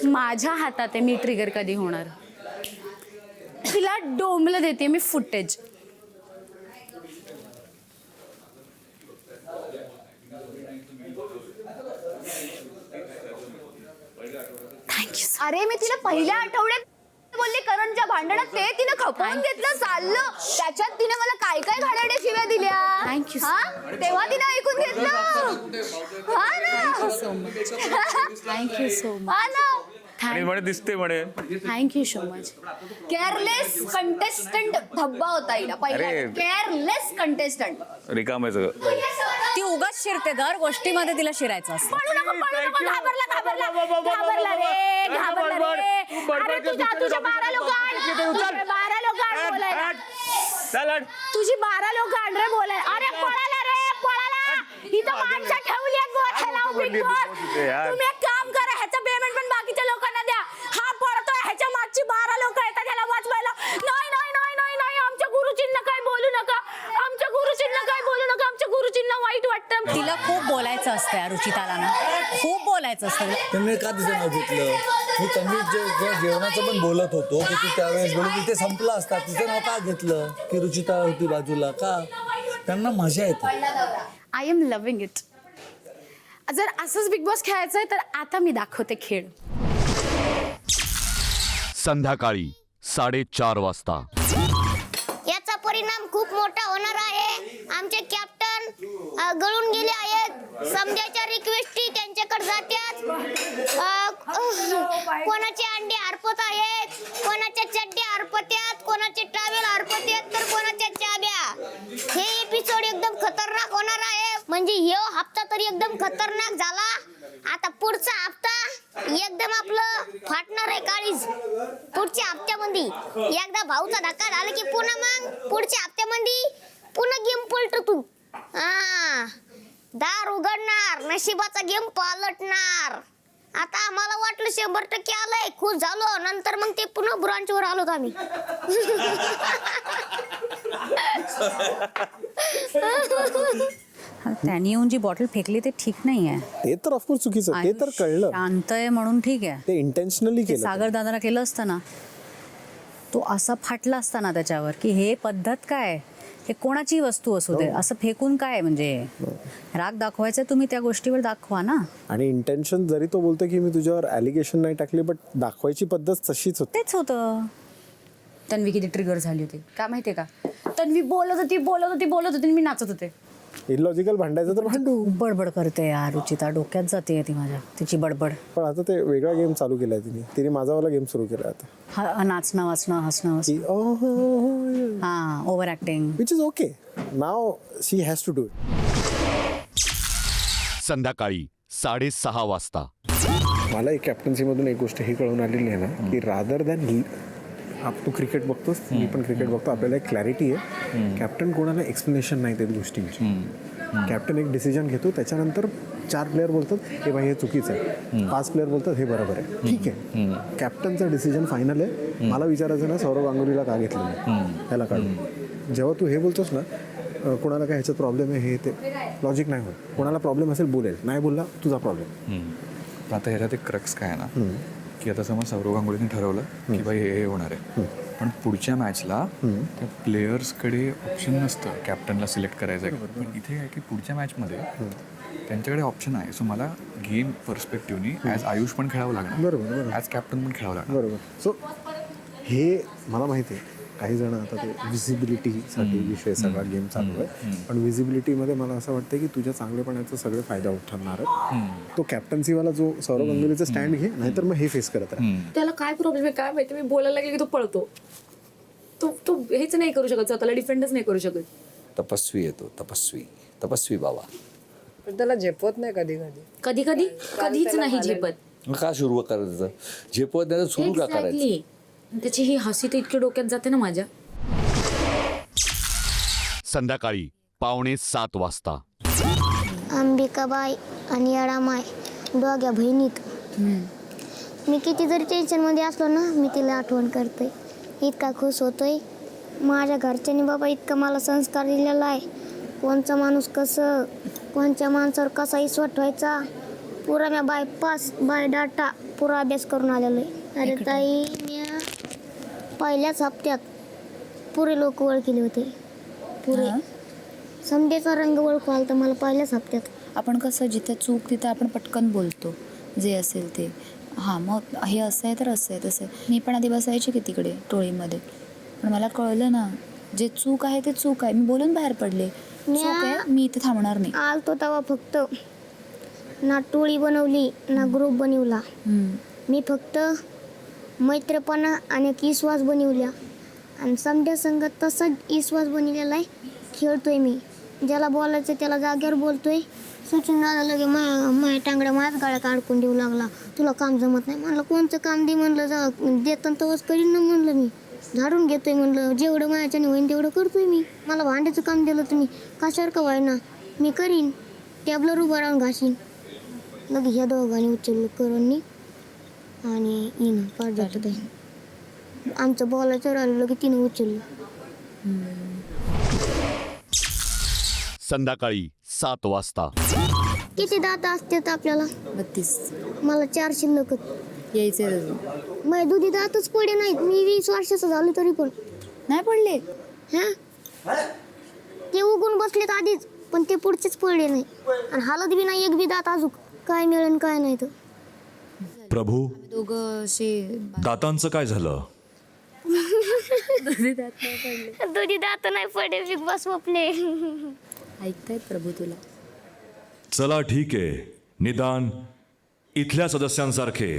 माझ्या हातात आहे मी ट्रिगर कधी होणार. तिला डोंबलं देते मी फुटेज. अरे मी तिला पहिल्या आठवड्यात बोलले करणच्या भांडणात ते तिने खपवून घेतलं चाललं. त्याच्यात तिने मला काय काय घाणेरड्या शिव्या दिल्या. Thank you. हा? तेव्हा तिने ऐकून घेतलं. हा ना. Thank you so much. हा ना. आणि म्हणे दिसते म्हणे. Thank you so much. Careless contestant धब्बा होता हिला पहिला. अरे. Careless contestant. रिकाम आहे ती उगाच शिरते. दर गोष्टीमध्ये तिला शिरायचं असतं. घाबरला रे. अरे तुझ्या 12 लोक तुझी 12 लोक आण रे बोलाय. अरे पळाला रे पळाला. इथं माणसं ठेवली आहेत बोलायला. बिग बॉस तुम्ही एक काम करा ह्याचं पेमेंट पण बाकीच्या लोकांना द्या. हा पळतोय ह्याच्या मागची 12 लोक येतात त्याला वाचवायला. नाही नाही नाही नाही नाही आमच्या गुरुजींना काय बोलू नका. आमच्या गुरुजींना काय बोलू नका. आमच्या गुरुजींना वाईट वाटतं. तिला खूप बोलायचं असतं या रुचिताला ना. खूप बोलायचं असतं. त्यांनी का तिचं नाव घेतलं. मी त्यांनी जेवणाचं पण बोलत होतो की तू त्यावेळेस बोलत तिथे संपलं असता. तिचं नाव का घेतलं की रुचिता होती बाजूला का. त्यांना मजा येते. I am loving it. जर असंच बिग बॉस खेळायचंय तर आता मी दाखवते खेळ. संध्याकाळी 4:30 वाजता. याचा परिणाम खूप मोठा होणार आहे. आमचे कॅप्टन गळून गेले आहेत. समजायच्या रिक्वेस्टी त्यांच्याकडे जात्यात. कोणाचे अंडे हरपत आहेत, कोणाच्या चड्ड्या हरपत्यात, कोणाचे टावेल हरपत्यात तर कोणाच्या चाब्या. हे एपिसोड एकदम खतरनाक होणार आहे. म्हणजे ह्यो हप्ता तरी एकदम खतरनाक झाला. आता पुढचा हप्ता एकदम आपलं फाटणार आहे काळीज. पुढच्या हप्त्यामध्ये एकदा भाऊचा धक्का झाला की पुन्हा मग पुढच्या हप्त्यामध्ये पुन्हा गेम पलट तू. हा दार उघडणार, नशिबाचा गेम पालटणार. आता आम्हाला वाटलं 100% आलंय, खुश झालो. नंतर मग ते पुन्हा ब्रांचवर आलो आम्ही. त्यांनी येऊन जी बॉटल फेकली ते ठीक नाही आहे. ते तर ऑफकोर्स चुकीचं. ते तर कळलं. शांत आहे म्हणून ठीक आहे. ते इंटेन्शनली केलं. सागर दादाला केलं असतं ना तो असा फाटला असता ना त्याच्यावर की हे पद्धत काय. हे कोणाची वस्तू असू दे असं फेकून काय. म्हणजे राग दाखवायचं तुम्ही त्या गोष्टीवर दाखवा ना. आणि इंटेन्शन जरी तो बोलतो की मी तुझ्यावर ॲलिगेशन नाही टाकले बट दाखवायची पद्धत तशीच होती. तेच होतं. तन्वी किती ट्रिगर झाली होती काय माहितीये का. तन्वी बोलत होती मी नाचत होते. इलॉजिकल भांडायचं तर भांडू. बडबड करते यार रुचिता. डोक्यात जाते ती माझ्या तिची बडबड. पण आता ते वेगळा गेम चालू केलाय तिने माझावाला गेम सुरू केला आता. नाचणं वाचणं हसणं. हा over acting. Which is okay. Now she has to do it. संध्याकाळी 6:30 वाजता. मला एक कॅप्टन्सीमधून एक गोष्ट ही कळून आलेली आहे ना की रादर दॅन तू क्रिकेट बघतोस मी पण क्रिकेट बघतो. आपल्याला एक क्लॅरिटी आहे. कॅप्टन कोणाला एक्सप्लेनेशन नाही देत गोष्टींची. कॅप्टन एक डिसिजन घेतो त्याच्यानंतर 4 प्लेअर बोलतात हे भाई हे चुकीचं आहे. 5 प्लेअर बोलतात हे बरोबर आहे. ठीक आहे. कॅप्टनचा डिसिजन फायनल आहे. मला विचारायचं ना सौरव गांगुलीला का घेतलं नाही ह्याला काढून. जेव्हा तू हे बोलतोस ना कोणाला काय ह्याच्यात प्रॉब्लेम आहे हे ते लॉजिक नाही होत. कोणाला प्रॉब्लेम असेल बोलेल. नाही बोलला तुझा प्रॉब्लेम. आता ह्याच्यात एक क्रक्स काय आहे ना की आता समज सौरव गांगुलीने ठरवलं की बाई हे होणार आहे. पण पुढच्या मॅचला त्या प्लेयर्सकडे ऑप्शन नसतं कॅप्टनला सिलेक्ट करायचं आहे. पण इथे काय की पुढच्या मॅचमध्ये त्यांच्याकडे ऑप्शन आहे. सो मला गेम पर्स्पेक्टिव्हनी ॲज आयुष पण खेळावं लागणार. बरोबर. ॲज कॅप्टन पण खेळावं लागणार. बरोबर. सो हे मला माहिती आहे काही जण आता ते व्हिजिबिलिटीसाठी विषय सगळा गेम चालू आहे. पण व्हिजिबिलिटीमध्ये मला असं वाटतं की तुझ्या चांगलेपणाचा सगळे फायदा उठवणार आहे. तो कॅप्टन्सीवाला जो सौरव गांगुलीचा स्टँड घे नाहीतर मग हे फेस करत राहा. त्याला काय प्रॉब्लेम आहे काय माहिती. मी बोलायला लागले की तो पळतो. तो हेच नाही करू शकत स्वतःला डिफेंडच नाही करू शकत. तपस्वी येतो. तपस्वी बाबा. पण त्याला झेपवत नाही कधी कधी. कधी कधी कधीच नाही झेपत. का सुरू करायचं? झेपवत नाही तर सुरू का करायचं? Exactly. त्याची ही हसी तर इतकी डोक्यात जाते ना माझ्या. संध्याकाळी 6:45 वाजता. अंबिकाबाई आणि अडामाय दोघ्या बहिणीत मी किती जरी टेन्शनमध्ये असलो ना मी तिला आठवण करते. इतका खुश होतोय. माझ्या घरच्यांनी बाबा इतका मला संस्कार दिलेला आहे. कोणचा माणूस कसं कोणत्या माणसावर कसा विश्वास ठेवायचा पुरा मी बाय डाटा पुरा अभ्यास करून आलेलो आहे. अरे ताई मी पहिल्याच हप्त्यात पुरे लोक ओळखले होते. पुरे समजेचा रंग ओळखू आला तर मला पहिल्याच हप्त्यात. आपण कसं जिथे चूक तिथे आपण पटकन बोलतो जे असेल ते. हां मग हे असं आहे तर असं आहे तसं आहे. मी पण आधी बसायची की तिकडे टोळीमध्ये पण मला कळलं ना जे चूक आहे ते चूक आहे. मी बोलून बाहेर पडले चूक आहे मी इथे थांबणार नाही. आलतो तेव्हा फक्त ना टोळी बनवली ना ग्रुप बनवला. मी फक्त मैत्रपणा आणि एक विश्वास बनवल्या आणि समजा संगत तसाच विश्वास बनवलेला आहे. खेळतोय मी ज्याला बोलायचं त्याला जागेवर बोलतोय. सचिन दादा लगे माझ्या टांगड्या माझ्याच गाड्यात अडकून देऊ लागला. तुला काम जमत नाही म्हणलं. कोणतं काम दे म्हणलं जा देताना तवच करीन ना म्हणलं. मी झाडून घेतोय म्हणलं. जेवढं माझ्याने होईन तेवढं करतोय मी. मला भांड्याचं काम दिलं तुम्ही कशावर का व्हायना मी करीन. टॅबलर उभं राहून घासीन. लगे ह्या दोघांनी उचललं करून आणि येणं पार जात आहे. आमचं बोलायचं राहिलं की तिने उचललं. संध्याकाळी 7 वाजता. किती दात असतात आपल्याला? 32. मला 4 शिल्लक यायचे माझे दुधी दातच पडे नाहीत. मी 20 वर्षाचं झालो तरी पण नाही पडले. हा ते उगून बसलेत आधीच पण ते पुढचेच पडले नाही आणि हालत बी नाही एक बी दात अजून काय मिळेल काय नाही तर. प्रभू दोघं असे दातांचं काय झालं? दुधी दात नाही पडले. दुधी दात नाही पडे बिग बॉस वपले. ऐकतायत प्रभू तुला. चला ठीक आहे. निदान इथल्या सदस्यांसारखे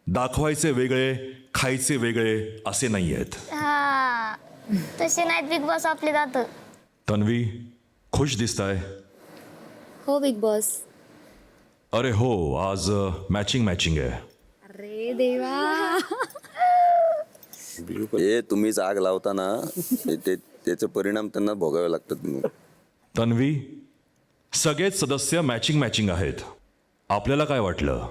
दाखवायचे वेगळे खायचे वेगळे असे नाही आहेत. हा तसे नाहीत बिग बॉस आपले दात. तन्वी खुश दिसताय. हो बिग बॉस. अरे हो आज मॅचिंग आहे. अरे देवा. हे तुम्हीच आग लावताना त्याचे परिणाम त्यांना भोगावे लागतात. तन्वी सगळेच सदस्य मॅचिंग आहेत. आपल्याला काय वाटलं?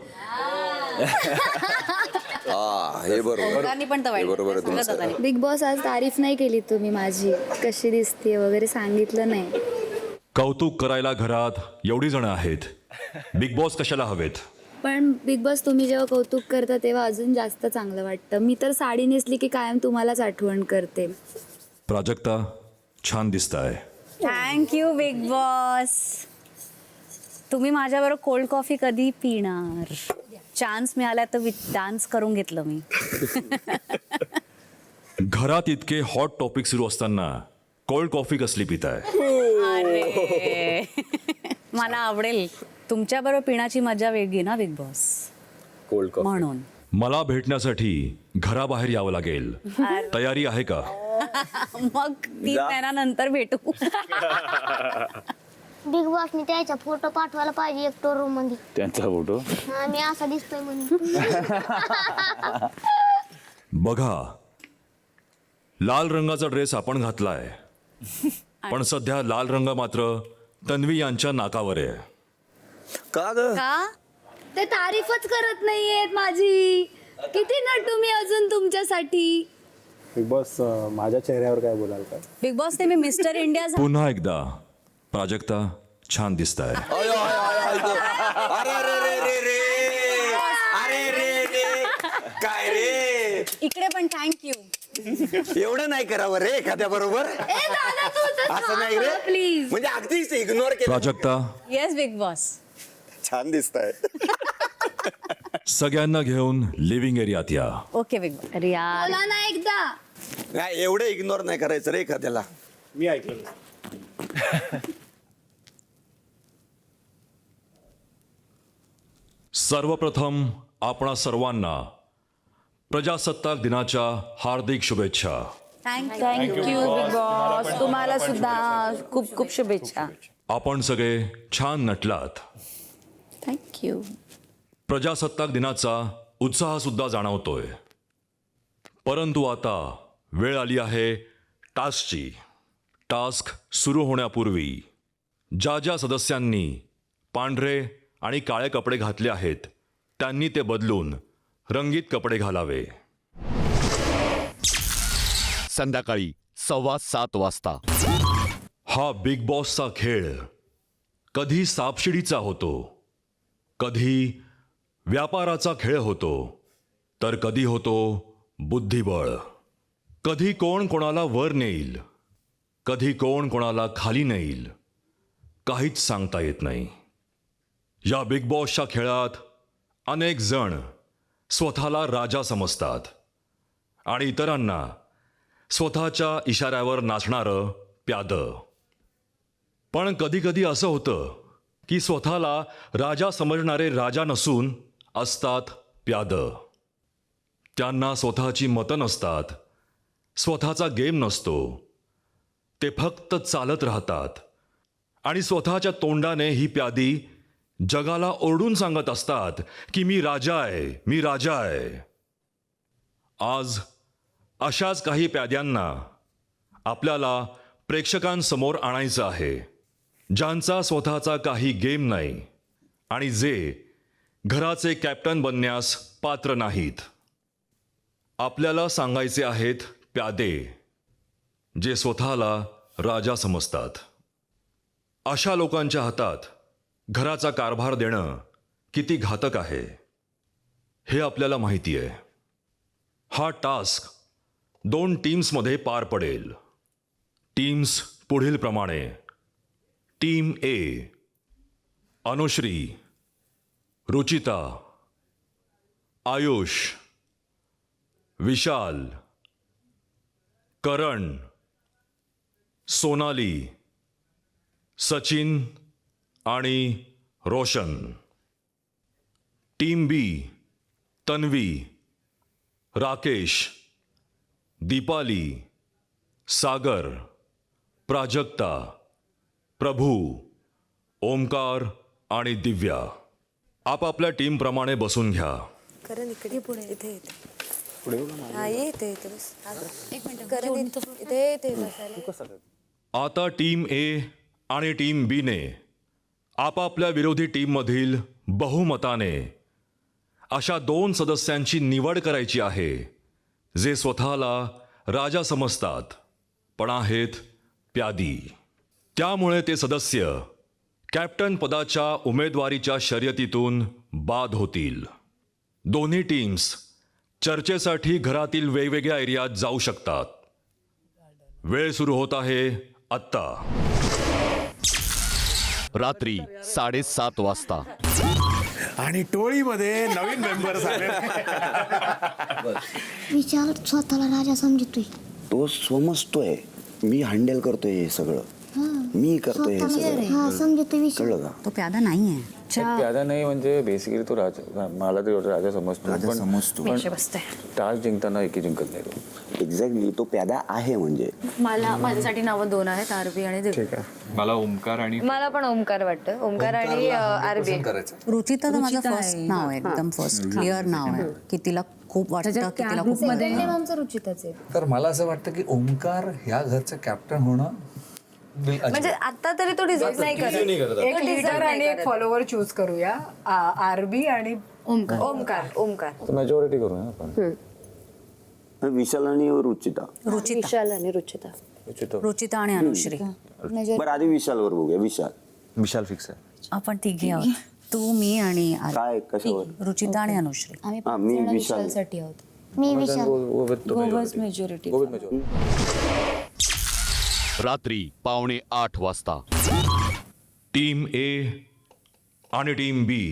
हा हे बरोबर दोघांनी पण तर हे बरोबर आहे वाईट. तुमचं. बिग बॉस आज तारीफ नाही केली तुम्ही माझी कशी दिसते वगैरे सांगितलं नाही. कौतुक करायला घरात एवढी जण आहेत. बिग बॉस कशाला हवेत? पण बिग बॉस तुम्ही जेव्हा कौतुक करता तेव्हा अजून जास्त चांगलं वाटतं. मी तर साडी नेसली की कायम तुम्हालाच आठवण करते. प्राजक्ता छान दिसताय. Thank you Bigg boss. तुम्ही माझ्याबरोबर कोल्ड कॉफी कधी पिणार? चान्स मिळाला तर डान्स करून घेतलं मी. घरात इतके हॉट टॉपिक सुरू असताना कोल्ड कॉफी कसली पिताय? अरे मला आवडेल. तुमच्याबरोबर पिण्याची मजा वेगळी ना बिग बॉस. Cold coffee. म्हणून मला भेटण्यासाठी घराबाहेर यावं लागेल. तयारी आहे का? मग 3 महिन्यानंतर भेटू. बिग बॉसने त्याचा फोटो पाठवायला पाहिजे एक टोर रूम मध्ये. त्यांचा फोटो. हा मी असा दिसतोय म्हणून. बघा लाल रंगाचा ड्रेस आपण घातलाय पण सध्या लाल रंग मात्र तन्वी यांच्या नाकावर आहे. का ग? का? ते तारीफच करत नाहीयेत माझी. किती नटू मी अजून तुमच्यासाठी. बिग बॉस माझ्या चेहऱ्यावर काय बोलाल का? बिग बॉस ते मी मिस्टर इंडिया पुन्हा एकदा प्राजक्ता छान दिसताय. काय रे इकडे पण थँक्यू. एवढं नाही करावं रे एखाद्या बरोबर. असं नाही रे प्लीज. म्हणजे अगदीच इग्नोर केलं. Prajakta yes big boss. छान दिसताय. सगळ्यांना घेऊन लिव्हिंग एरियात या. Okay big boss. अरे यार. बोला ना एकदा. नाही एवढं इग्नोर नाही करायचं रे एखाद्याला. मी ऐकलं. सर्वप्रथम आपणा सर्वांना प्रजासत्ताक दिनाच्या हार्दिक शुभेच्छा. Thank you Bigg boss. तुम्हाला सुद्धा खूप खूप शुभेच्छा. आपण सगळे छान नटलात. थँक्यू. प्रजासत्ताक दिनाचा उत्साह सुद्धा जाणवतोय. परंतु आता वेळ आली आहे टास्कची. टास्क सुरू होण्यापूर्वी ज्या ज्या सदस्यांनी पांढरे आणि काळे कपडे घातले आहेत त्यांनी ते बदलून रंगीत कपडे घालावे. संध्याकाळी 7:15 वाजता. हा बिग बॉसचा खेळ कधी सापशिडीचा होतो, कधी व्यापाराचा खेळ होतो, तर कधी होतो बुद्धिबळ. कधी कोण कोणाला वर नेईल, कधी कोण कोणाला खाली नेईल, काहीच सांगता येत नाही. या बिग बॉसच्या खेळात अनेक जण स्वतःला राजा समजतात आणि इतरांना स्वतःच्या इशाऱ्यावर नाचणारं प्यादं. पण कधीकधी असं होतं की स्वतःला राजा समजणारे राजा नसून असतात प्यादं. त्यांना स्वतःची मतं नसतात, स्वतःचा गेम नसतो. ते फक्त चालत राहतात आणि स्वतःच्या तोंडाने ही प्यादी जगाला ओरडून सांगत असतात की मी राजा आहे, मी राजा आहे. आज अशाच काही प्याद्यांना आपल्याला प्रेक्षकांसमोर आणायचं आहे, ज्यांचा स्वतःचा काही गेम नाही आणि जे घराचे कॅप्टन बनण्यास पात्र नाहीत. आपल्याला सांगायचे आहेत प्यादे जे स्वतःला राजा समजतात. अशा लोकांच्या हातात घराचा कारभार देणं किती घातक आहे हे आपल्याला माहिती आहे. हा टास्क 2 टीम्समध्ये पार पडेल. टीम्स पुढील प्रमाणे. टीम ए अनुश्री, रुचिता, आयुष, विशाल, करण, सोनाली, सचिन आणि रोशन. टीम बी तन्वी, राकेश, दीपाली, सागर, प्राजक्ता, प्रभू, ओमकार आणि दिव्या. आपापल्या टीमप्रमाणे बसून घ्या. करण इकडे पुढे इथे येते. येते बस. एक मिनिट करण इथे येते बसायला. आता टीम ए आणि टीम बीने आपापल्या विरोधी टीममधील बहुमताने अशा 2 सदस्यांची निवड करायची आहे जे स्वतःला राजा समजतात पण आहेत प्यादी. त्यामुळे ते सदस्य कॅप्टन पदाच्या उमेदवारीच्या शर्यतीतून बाद होतील. दोन्ही टीम्स चर्चेसाठी घरातील वेगवेगळ्या एरियात जाऊ शकतात. वेळ सुरू होत आहे आत्ता. रात्री 7:30 वाजता. आणि टोळीमध्ये नवीन मेंबर्स आले. विचार स्वतःला राजा समजतोय. तो समजतोय मी हँडल करतोय हे सगळं, मी करतोय हे सगळं. समजतोय विचार. कळलं का? तो प्यादा नाही आहे. प्यादा नाही म्हणजे बेसिकली तो राजा, मला तरी वाटतं राजा समजतो. पण टास्क जिंकताना एकी जिंकत नाही तो. एक्झॅक्टली तो प्यादा आहे. म्हणजे माझ्यासाठी नावं 2 आहेत, आरबी आणि दिव्या. मला ओमकार आणि मला पण ओमकार वाटतं. ओमकार आणि आरबी. रुचिता तर माझं फर्स्ट नाव आहे, एकदम फर्स्ट क्लिअर नाव आहे की तिला खूप वाटतं की तिला खूप आमचं रुचिताचे. तर मला असं वाटतं की ओमकार ह्या घरचं कॅप्टन होणं म्हणजे आता तरी तो डिझर्व नाही करत. एक लीडर आणि एक फॉलोवर चूज करूया. आरबी आणि ओमकार मेजॉरिटी करू ना आपण. विशाल आणि रुचिता. विशाल आणि रुचिता. रुचिता आणि अनुश्री. बरं आधी विशालवर बघूया. विशाल फिक्स आहे. आपण तिघे आहोत, तू, मी आणि काय कशावर? रुचिता आणि अनुश्री. मी विशाल. साठी आहोत. मी विशाल. मेजॉरिटी. रात्री 7:45 वाजता. टीम ए आणि टीम बी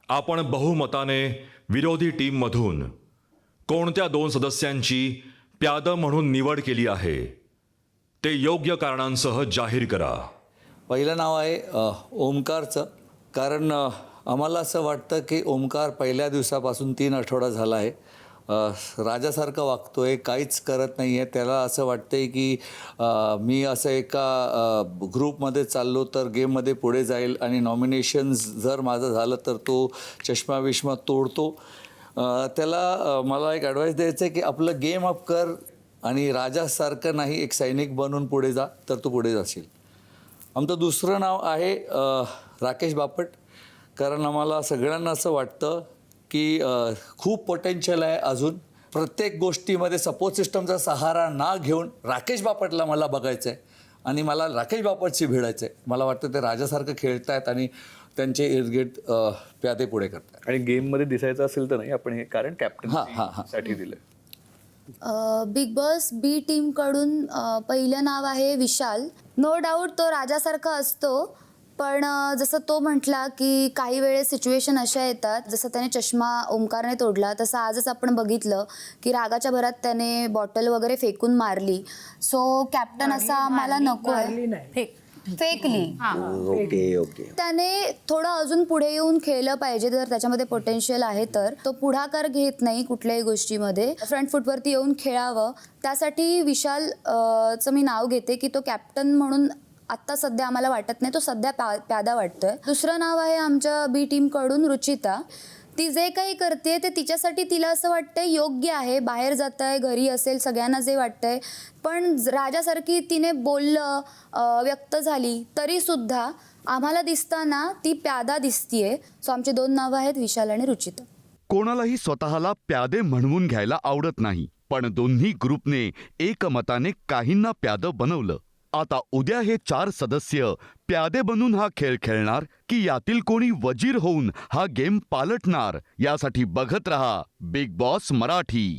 आपण बहुमताने विरोधी टीममधून कोणत्या 2 सदस्यांची प्यादं म्हणून निवड केली आहे ते योग्य कारणांसह जाहीर करा. पहिलं नाव आहे ओमकारचं. कारण आम्हाला असं वाटतं की ओमकार पहिल्या दिवसापासून 3 आठवडा झाला आहे राजासारखं वागतोय, काहीच करत नाही आहे. त्याला असं वाटतंय की मी असं एका ग्रुपमध्ये चाललो तर गेममध्ये पुढे जाईल आणि नॉमिनेशन्स जर माझं झालं तर तो चष्मा विष्मा तोडतो. त्याला मला एक ॲडवाईस द्यायचं आहे की आपलं गेम अप कर आणि राजासारखं नाही, एक सैनिक बनून पुढे जा, तर तू पुढे जाशील. आमचं दुसरं नाव आहे राकेश बापट. कारण आम्हाला सगळ्यांना असं वाटतं की खूप पोटेन्शियल आहे अजून. प्रत्येक गोष्टीमध्ये सपोर्ट सिस्टमचा सहारा ना घेऊन राकेश बापटला मला बघायचं आहे आणि मला राकेश बापटशी भिडायचं आहे. मला वाटतं ते राजासारखं खेळतायत आणि त्यांचे इर्दगिर्द प्यादे पुढे करतात. आणि गेममध्ये दिसायचं असेल तर नाही, आपण हे कारण कॅप्टन साठी दिलं. बिग बॉस बी टीमकडून पहिलं नाव आहे विशाल. नो डाऊट तो राजासारखा असतो, पण जसं तो म्हटला की काही वेळेस सिच्युएशन अशा येतात, जसं त्याने चष्मा ओमकारने तोडला तसं आजच आपण बघितलं की रागाच्या भरात त्याने बॉटल वगैरे फेकून मारली. सो कॅप्टन असा मला नको आहे. फेकली. ओके. त्याने थोडं अजून पुढे येऊन खेळलं पाहिजे, जर त्याच्यामध्ये पोटेन्शियल आहे तर. तो पुढाकार घेत नाही कुठल्याही गोष्टीमध्ये, फ्रंट फूटवरती येऊन खेळावं. त्यासाठी विशाल चं मी नाव घेते की तो कॅप्टन म्हणून आत्ता सध्या आम्हाला वाटत नाही, तो सध्या प्यादा वाटतोय. दुसरं नाव आहे आमच्या बी टीमकडून रुचिता. ती जे काही करते ते तिच्यासाठी तिला असं वाटतंय योग्य आहे. बाहेर जात आहे, घरी असेल, सगळ्यांना जे वाटतंय, पण राजासारखी तिने बोललं, व्यक्त झाली तरीसुद्धा आम्हाला दिसताना ती प्यादा दिसतीये. सो आमची 2 नावं आहेत, विशाल आणि रुचिता. कोणालाही स्वतःला प्यादे म्हणवून घ्यायला आवडत नाही, पण दोन्ही ग्रुपने एकमताने काहींना प्यादं बनवलं. आता उद्या हे 4 सदस्य प्यादे बनून हा खेळ खेळणार की यातील कोणी वजीर होऊन हा गेम पालटणार, यासाठी बघत रहा बिग बॉस मराठी.